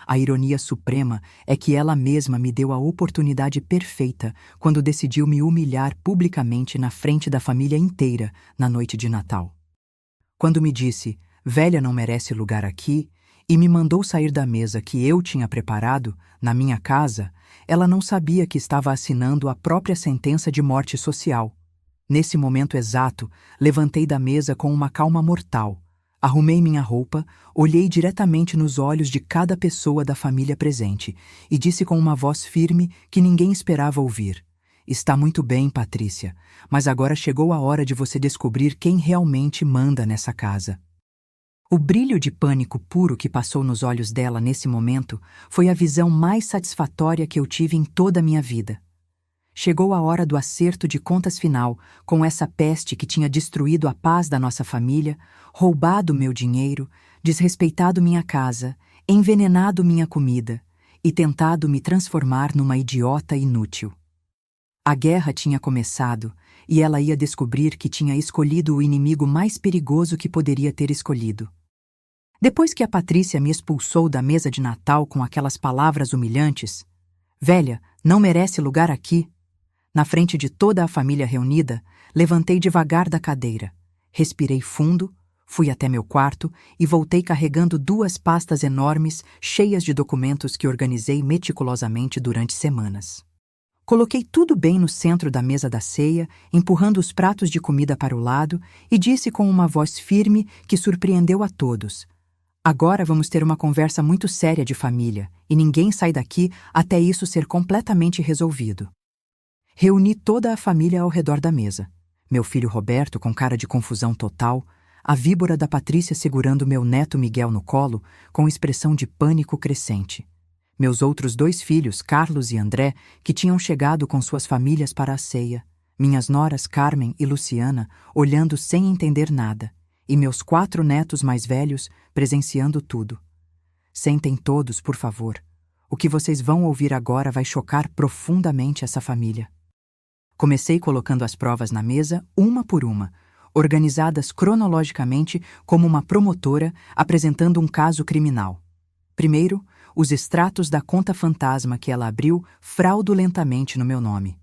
A ironia suprema é que ela mesma me deu a oportunidade perfeita quando decidiu me humilhar publicamente na frente da família inteira na noite de Natal. Quando me disse, velha não merece lugar aqui, e me mandou sair da mesa que eu tinha preparado, na minha casa, ela não sabia que estava assinando a própria sentença de morte social. Nesse momento exato, levantei da mesa com uma calma mortal. Arrumei minha roupa, olhei diretamente nos olhos de cada pessoa da família presente e disse com uma voz firme que ninguém esperava ouvir: "Está muito bem, Patrícia, mas agora chegou a hora de você descobrir quem realmente manda nessa casa." O brilho de pânico puro que passou nos olhos dela nesse momento foi a visão mais satisfatória que eu tive em toda a minha vida. Chegou a hora do acerto de contas final com essa peste que tinha destruído a paz da nossa família, roubado meu dinheiro, desrespeitado minha casa, envenenado minha comida e tentado me transformar numa idiota inútil. A guerra tinha começado e ela ia descobrir que tinha escolhido o inimigo mais perigoso que poderia ter escolhido. Depois que a Patrícia me expulsou da mesa de Natal com aquelas palavras humilhantes, "Velha, não merece lugar aqui", na frente de toda a família reunida, levantei devagar da cadeira, respirei fundo, fui até meu quarto e voltei carregando 2 pastas enormes cheias de documentos que organizei meticulosamente durante semanas. Coloquei tudo bem no centro da mesa da ceia, empurrando os pratos de comida para o lado, e disse com uma voz firme que surpreendeu a todos: "Agora vamos ter uma conversa muito séria de família, e ninguém sai daqui até isso ser completamente resolvido." Reuni toda a família ao redor da mesa. Meu filho Roberto com cara de confusão total, a víbora da Patrícia segurando meu neto Miguel no colo, com expressão de pânico crescente. Meus outros 2 filhos, Carlos e André, que tinham chegado com suas famílias para a ceia. Minhas noras Carmen e Luciana, olhando sem entender nada. E meus 4 netos mais velhos, presenciando tudo. Sentem todos, por favor. O que vocês vão ouvir agora vai chocar profundamente essa família. Comecei colocando as provas na mesa, uma por uma, organizadas cronologicamente como uma promotora apresentando um caso criminal. Primeiro, os extratos da conta fantasma que ela abriu fraudulentamente no meu nome.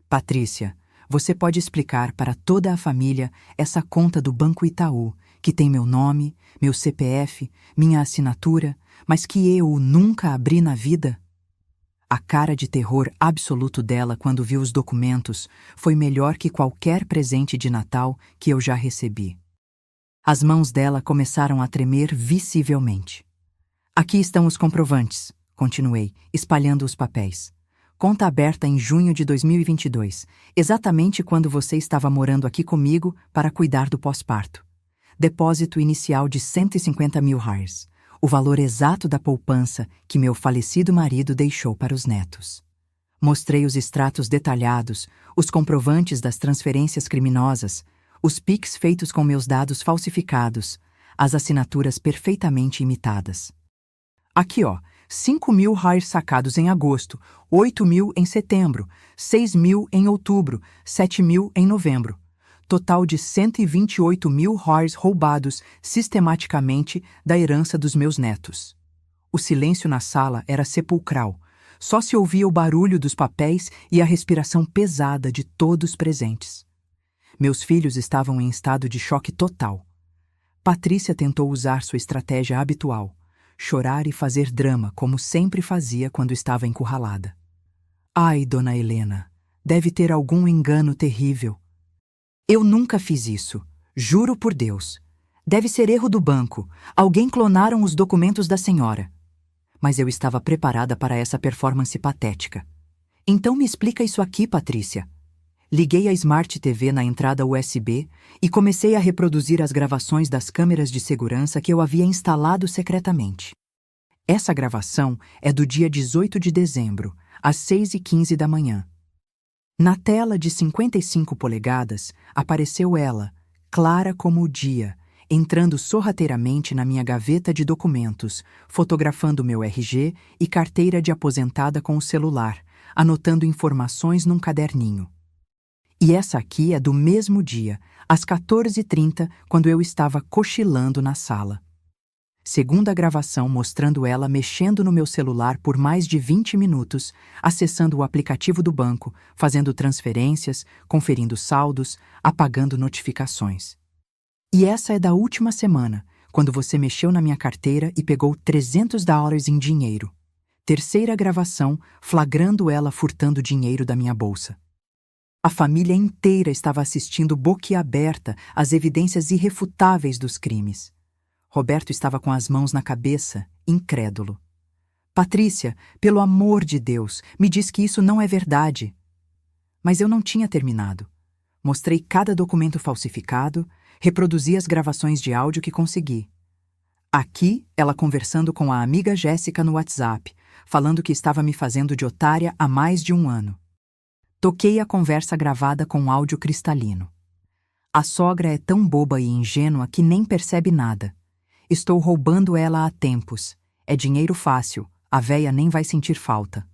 "Patrícia, você pode explicar para toda a família essa conta do Banco Itaú, que tem meu nome, meu CPF, minha assinatura, mas que eu nunca abri na vida?" A cara de terror absoluto dela quando viu os documentos foi melhor que qualquer presente de Natal que eu já recebi. As mãos dela começaram a tremer visivelmente. "Aqui estão os comprovantes", continuei, espalhando os papéis. Conta aberta em junho de 2022, exatamente quando você estava morando aqui comigo para cuidar do pós-parto. Depósito inicial de 150 mil reais, o valor exato da poupança que meu falecido marido deixou para os netos. Mostrei os extratos detalhados, os comprovantes das transferências criminosas, os PIX feitos com meus dados falsificados, as assinaturas perfeitamente imitadas. Aqui, ó, 5 mil reais sacados em agosto, 8 mil em setembro, 6 mil em outubro, 7 mil em novembro. Total de 128 mil reais roubados sistematicamente da herança dos meus netos. O silêncio na sala era sepulcral. Só se ouvia o barulho dos papéis e a respiração pesada de todos presentes. Meus filhos estavam em estado de choque total. Patrícia tentou usar sua estratégia habitual, chorar e fazer drama como sempre fazia quando estava encurralada. Ai, dona Helena, deve ter algum engano terrível. Eu nunca fiz isso, juro por Deus. Deve ser erro do banco, alguém clonaram os documentos da senhora. Mas eu estava preparada para essa performance patética. Então me explica isso aqui, Patrícia. Liguei a Smart TV na entrada USB e comecei a reproduzir as gravações das câmeras de segurança que eu havia instalado secretamente. Essa gravação é do dia 18 de dezembro, às 6h15 da manhã. Na tela de 55 polegadas, apareceu ela, clara como o dia, entrando sorrateiramente na minha gaveta de documentos, fotografando meu RG e carteira de aposentada com o celular, anotando informações num caderninho. E essa aqui é do mesmo dia, às 14h30, quando eu estava cochilando na sala. Segunda gravação mostrando ela mexendo no meu celular por mais de 20 minutos, acessando o aplicativo do banco, fazendo transferências, conferindo saldos, apagando notificações. E essa é da última semana, quando você mexeu na minha carteira e pegou $300 em dinheiro. Terceira gravação, flagrando ela furtando dinheiro da minha bolsa. A família inteira estava assistindo boquiaberta às evidências irrefutáveis dos crimes. Roberto estava com as mãos na cabeça, incrédulo. Patrícia, pelo amor de Deus, me diz que isso não é verdade. Mas eu não tinha terminado. Mostrei cada documento falsificado, reproduzi as gravações de áudio que consegui. Aqui, ela conversando com a amiga Jéssica no WhatsApp, falando que estava me fazendo de otária há mais de um ano. Toquei a conversa gravada com áudio cristalino. A sogra é tão boba e ingênua que nem percebe nada. Estou roubando ela há tempos. É dinheiro fácil, a véia nem vai sentir falta.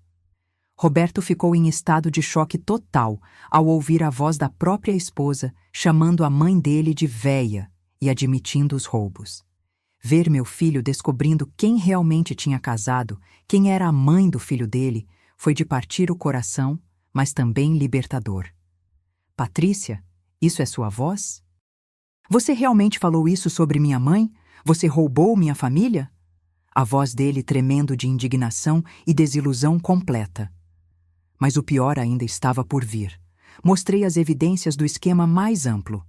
Roberto ficou em estado de choque total ao ouvir a voz da própria esposa chamando a mãe dele de véia e admitindo os roubos. Ver meu filho descobrindo quem realmente tinha casado, quem era a mãe do filho dele, foi de partir o coração, mas também libertador. Patrícia, isso é sua voz? Você realmente falou isso sobre minha mãe? Você roubou minha família? A voz dele tremendo de indignação e desilusão completa. Mas o pior ainda estava por vir. Mostrei as evidências do esquema mais amplo.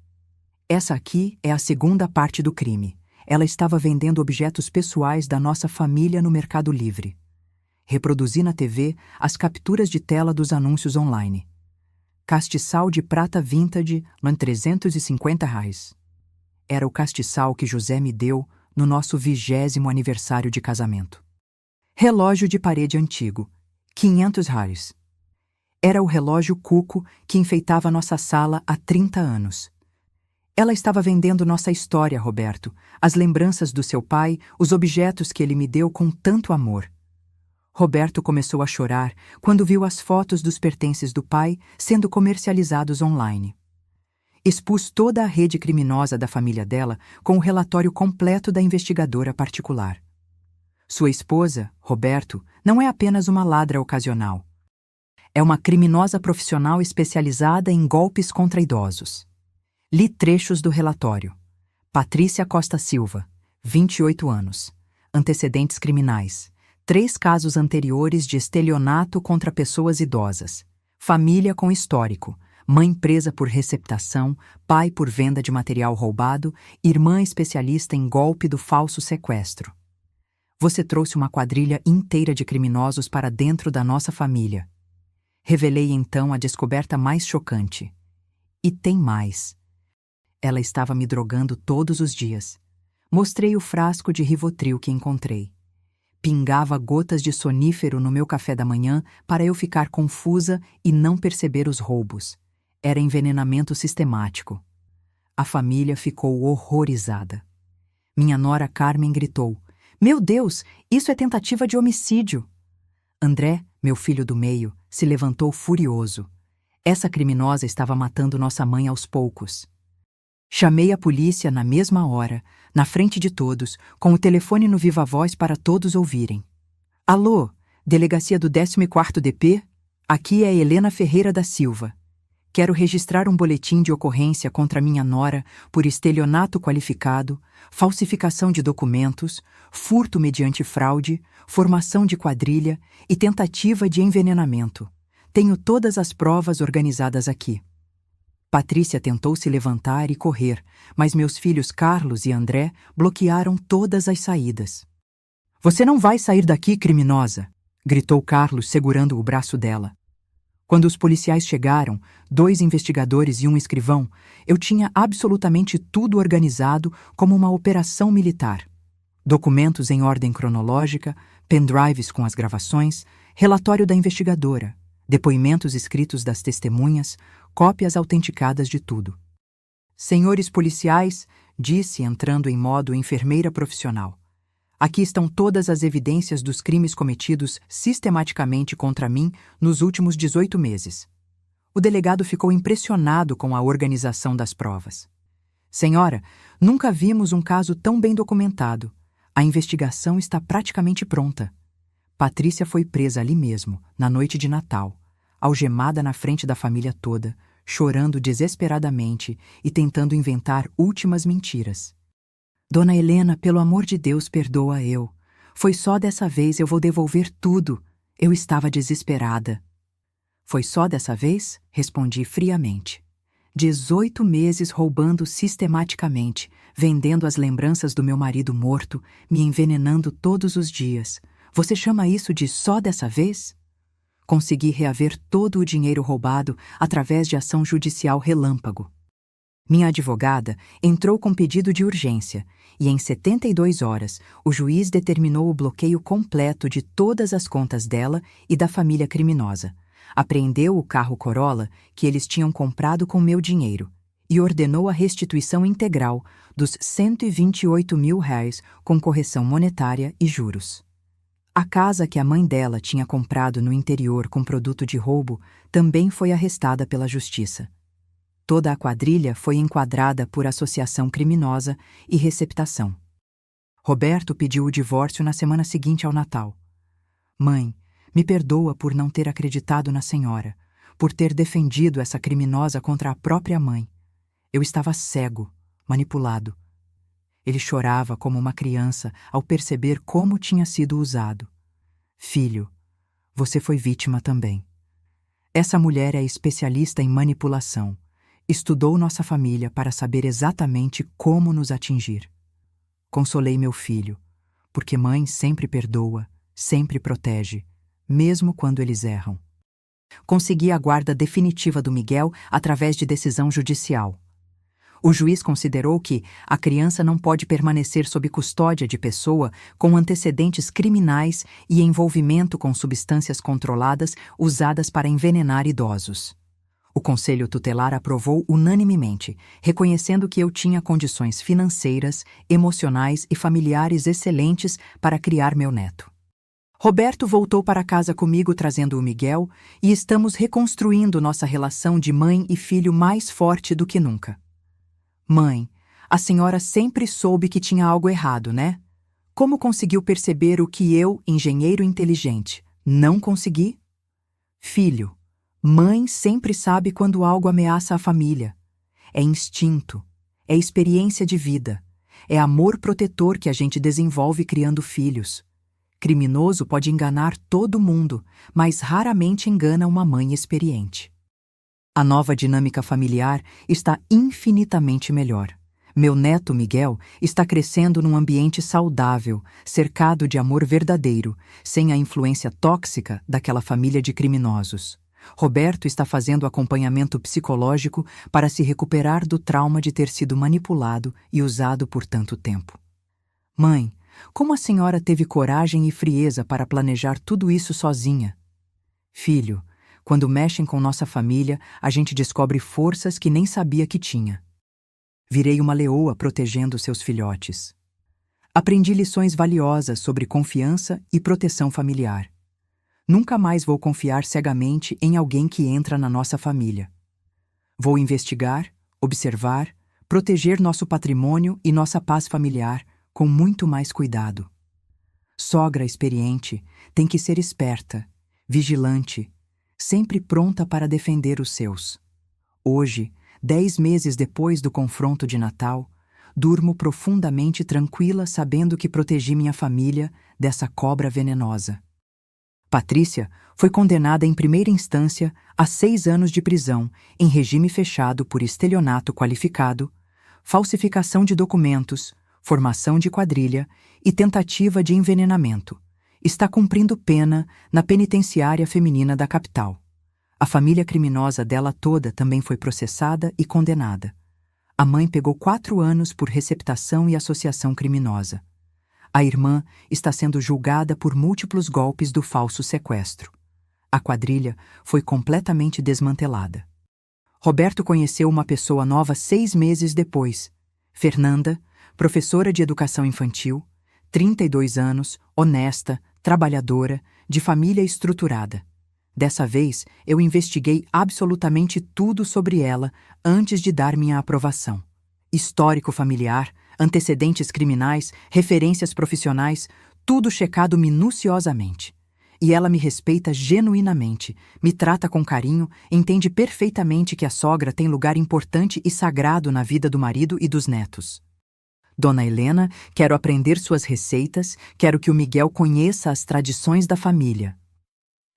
Essa aqui é a segunda parte do crime. Ela estava vendendo objetos pessoais da nossa família no Mercado Livre. Reproduzi na TV as capturas de tela dos anúncios online. Castiçal de prata vintage, R$350. Era o castiçal que José me deu no nosso 20º aniversário de casamento. Relógio de parede antigo, R$500. Era o relógio Cuco que enfeitava nossa sala há 30 anos. Ela estava vendendo nossa história, Roberto, as lembranças do seu pai, os objetos que ele me deu com tanto amor. Roberto começou a chorar quando viu as fotos dos pertences do pai sendo comercializados online. Expus toda a rede criminosa da família dela com o relatório completo da investigadora particular. Sua esposa, Roberto, não é apenas uma ladra ocasional. É uma criminosa profissional especializada em golpes contra idosos. Li trechos do relatório. Patrícia Costa Silva, 28 anos. Antecedentes criminais. 3 casos anteriores de estelionato contra pessoas idosas. Família com histórico. Mãe presa por receptação, pai por venda de material roubado, irmã especialista em golpe do falso sequestro. Você trouxe uma quadrilha inteira de criminosos para dentro da nossa família. Revelei então a descoberta mais chocante. E tem mais. Ela estava me drogando todos os dias. Mostrei o frasco de Rivotril que encontrei. Pingava gotas de sonífero no meu café da manhã para eu ficar confusa e não perceber os roubos. Era envenenamento sistemático. A família ficou horrorizada. Minha nora Carmen gritou: "Meu Deus, isso é tentativa de homicídio!" André, meu filho do meio, se levantou furioso. Essa criminosa estava matando nossa mãe aos poucos. Chamei a polícia na mesma hora, na frente de todos, com o telefone no viva-voz para todos ouvirem. "Alô, Delegacia do 14º DP? Aqui é Helena Ferreira da Silva. Quero registrar um boletim de ocorrência contra minha nora por estelionato qualificado, falsificação de documentos, furto mediante fraude, formação de quadrilha e tentativa de envenenamento. Tenho todas as provas organizadas aqui." Patrícia tentou se levantar e correr, mas meus filhos Carlos e André bloquearam todas as saídas. "Você não vai sair daqui, criminosa!" gritou Carlos, segurando o braço dela. Quando os policiais chegaram, 2 investigadores e um escrivão, eu tinha absolutamente tudo organizado como uma operação militar. Documentos em ordem cronológica, pendrives com as gravações, relatório da investigadora, depoimentos escritos das testemunhas, cópias autenticadas de tudo. "Senhores policiais", disse, entrando em modo enfermeira profissional, "aqui estão todas as evidências dos crimes cometidos sistematicamente contra mim nos últimos 18 meses. O delegado ficou impressionado com a organização das provas. "Senhora, nunca vimos um caso tão bem documentado. A investigação está praticamente pronta." Patrícia foi presa ali mesmo, na noite de Natal, algemada na frente da família toda, chorando desesperadamente e tentando inventar últimas mentiras. "Dona Helena, pelo amor de Deus, perdoa eu. Foi só dessa vez, eu vou devolver tudo. Eu estava desesperada." "Foi só dessa vez?" respondi friamente. 18 meses roubando sistematicamente, vendendo as lembranças do meu marido morto, me envenenando todos os dias. Você chama isso de só dessa vez? Consegui reaver todo o dinheiro roubado através de ação judicial relâmpago. Minha advogada entrou com pedido de urgência e, em 72 horas, o juiz determinou o bloqueio completo de todas as contas dela e da família criminosa. Apreendeu o carro Corolla que eles tinham comprado com meu dinheiro e ordenou a restituição integral dos R$ 128 mil com correção monetária e juros. A casa que a mãe dela tinha comprado no interior com produto de roubo também foi arrestada pela justiça. Toda a quadrilha foi enquadrada por associação criminosa e receptação. Roberto pediu o divórcio na semana seguinte ao Natal. "Mãe, me perdoa por não ter acreditado na senhora, por ter defendido essa criminosa contra a própria mãe. Eu estava cego, manipulado." Ele chorava como uma criança ao perceber como tinha sido usado. "Filho, você foi vítima também. Essa mulher é especialista em manipulação. Estudou nossa família para saber exatamente como nos atingir." Consolei meu filho, porque mãe sempre perdoa, sempre protege, mesmo quando eles erram. Consegui a guarda definitiva do Miguel através de decisão judicial. O juiz considerou que a criança não pode permanecer sob custódia de pessoa com antecedentes criminais e envolvimento com substâncias controladas usadas para envenenar idosos. O Conselho Tutelar aprovou unanimemente, reconhecendo que eu tinha condições financeiras, emocionais e familiares excelentes para criar meu neto. Roberto voltou para casa comigo trazendo o Miguel e estamos reconstruindo nossa relação de mãe e filho mais forte do que nunca. "Mãe, a senhora sempre soube que tinha algo errado, né? Como conseguiu perceber o que eu, engenheiro inteligente, não consegui?" "Filho, mãe sempre sabe quando algo ameaça a família. É instinto, é experiência de vida, é amor protetor que a gente desenvolve criando filhos. Criminoso pode enganar todo mundo, mas raramente engana uma mãe experiente." A nova dinâmica familiar está infinitamente melhor. Meu neto Miguel está crescendo num ambiente saudável, cercado de amor verdadeiro, sem a influência tóxica daquela família de criminosos. Roberto está fazendo acompanhamento psicológico para se recuperar do trauma de ter sido manipulado e usado por tanto tempo. Mãe, como a senhora teve coragem e frieza para planejar tudo isso sozinha? Filho, quando mexem com nossa família, a gente descobre forças que nem sabia que tinha. Virei uma leoa protegendo seus filhotes. Aprendi lições valiosas sobre confiança e proteção familiar. Nunca mais vou confiar cegamente em alguém que entra na nossa família. Vou investigar, observar, proteger nosso patrimônio e nossa paz familiar com muito mais cuidado. Sogra experiente tem que ser esperta, vigilante, sempre pronta para defender os seus. Hoje, 10 meses depois do confronto de Natal, durmo profundamente tranquila sabendo que protegi minha família dessa cobra venenosa. Patrícia foi condenada em primeira instância a 6 anos de prisão em regime fechado por estelionato qualificado, falsificação de documentos, formação de quadrilha e tentativa de envenenamento. Está cumprindo pena na penitenciária feminina da capital. A família criminosa dela toda também foi processada e condenada. A mãe pegou 4 anos por receptação e associação criminosa. A irmã está sendo julgada por múltiplos golpes do falso sequestro. A quadrilha foi completamente desmantelada. Roberto conheceu uma pessoa nova 6 meses depois. Fernanda, professora de educação infantil, 32 anos, honesta, trabalhadora, de família estruturada. Dessa vez, eu investiguei absolutamente tudo sobre ela antes de dar minha aprovação. Histórico familiar, antecedentes criminais, referências profissionais, tudo checado minuciosamente. E ela me respeita genuinamente, me trata com carinho, entende perfeitamente que a sogra tem lugar importante e sagrado na vida do marido e dos netos. Dona Helena, quero aprender suas receitas, quero que o Miguel conheça as tradições da família.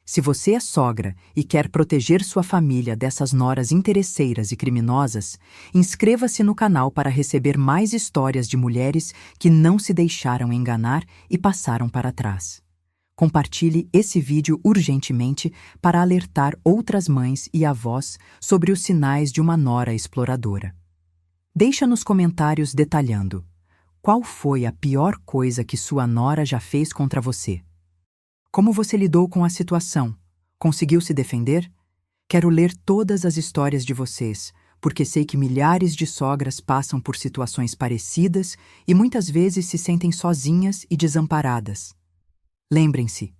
Se você é sogra e quer proteger sua família dessas noras interesseiras e criminosas, inscreva-se no canal para receber mais histórias de mulheres que não se deixaram enganar e passaram para trás. Compartilhe esse vídeo urgentemente para alertar outras mães e avós sobre os sinais de uma nora exploradora. Deixa nos comentários detalhando. Qual foi a pior coisa que sua nora já fez contra você? Como você lidou com a situação? Conseguiu se defender? Quero ler todas as histórias de vocês, porque sei que milhares de sogras passam por situações parecidas e muitas vezes se sentem sozinhas e desamparadas. Lembrem-se,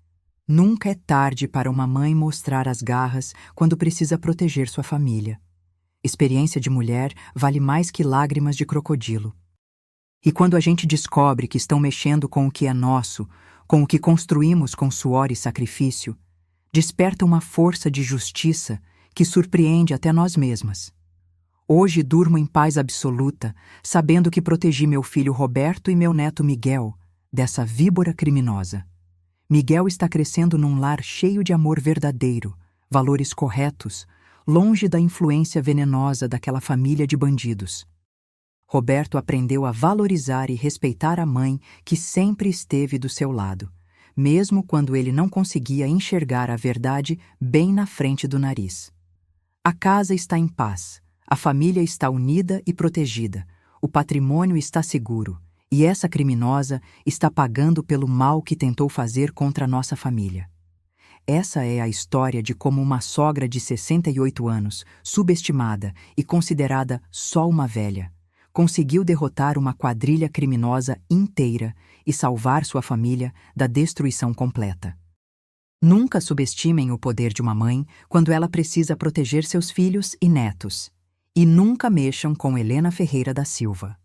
nunca é tarde para uma mãe mostrar as garras quando precisa proteger sua família. Experiência de mulher vale mais que lágrimas de crocodilo. E quando a gente descobre que estão mexendo com o que é nosso, com o que construímos com suor e sacrifício, desperta uma força de justiça que surpreende até nós mesmas. Hoje durmo em paz absoluta, sabendo que protegi meu filho Roberto e meu neto Miguel dessa víbora criminosa. Miguel está crescendo num lar cheio de amor verdadeiro, valores corretos, longe da influência venenosa daquela família de bandidos. Roberto aprendeu a valorizar e respeitar a mãe que sempre esteve do seu lado, mesmo quando ele não conseguia enxergar a verdade bem na frente do nariz. A casa está em paz, a família está unida e protegida, o patrimônio está seguro, e essa criminosa está pagando pelo mal que tentou fazer contra a nossa família. Essa é a história de como uma sogra de 68 anos, subestimada e considerada só uma velha, conseguiu derrotar uma quadrilha criminosa inteira e salvar sua família da destruição completa. Nunca subestimem o poder de uma mãe quando ela precisa proteger seus filhos e netos. E nunca mexam com Helena Ferreira da Silva.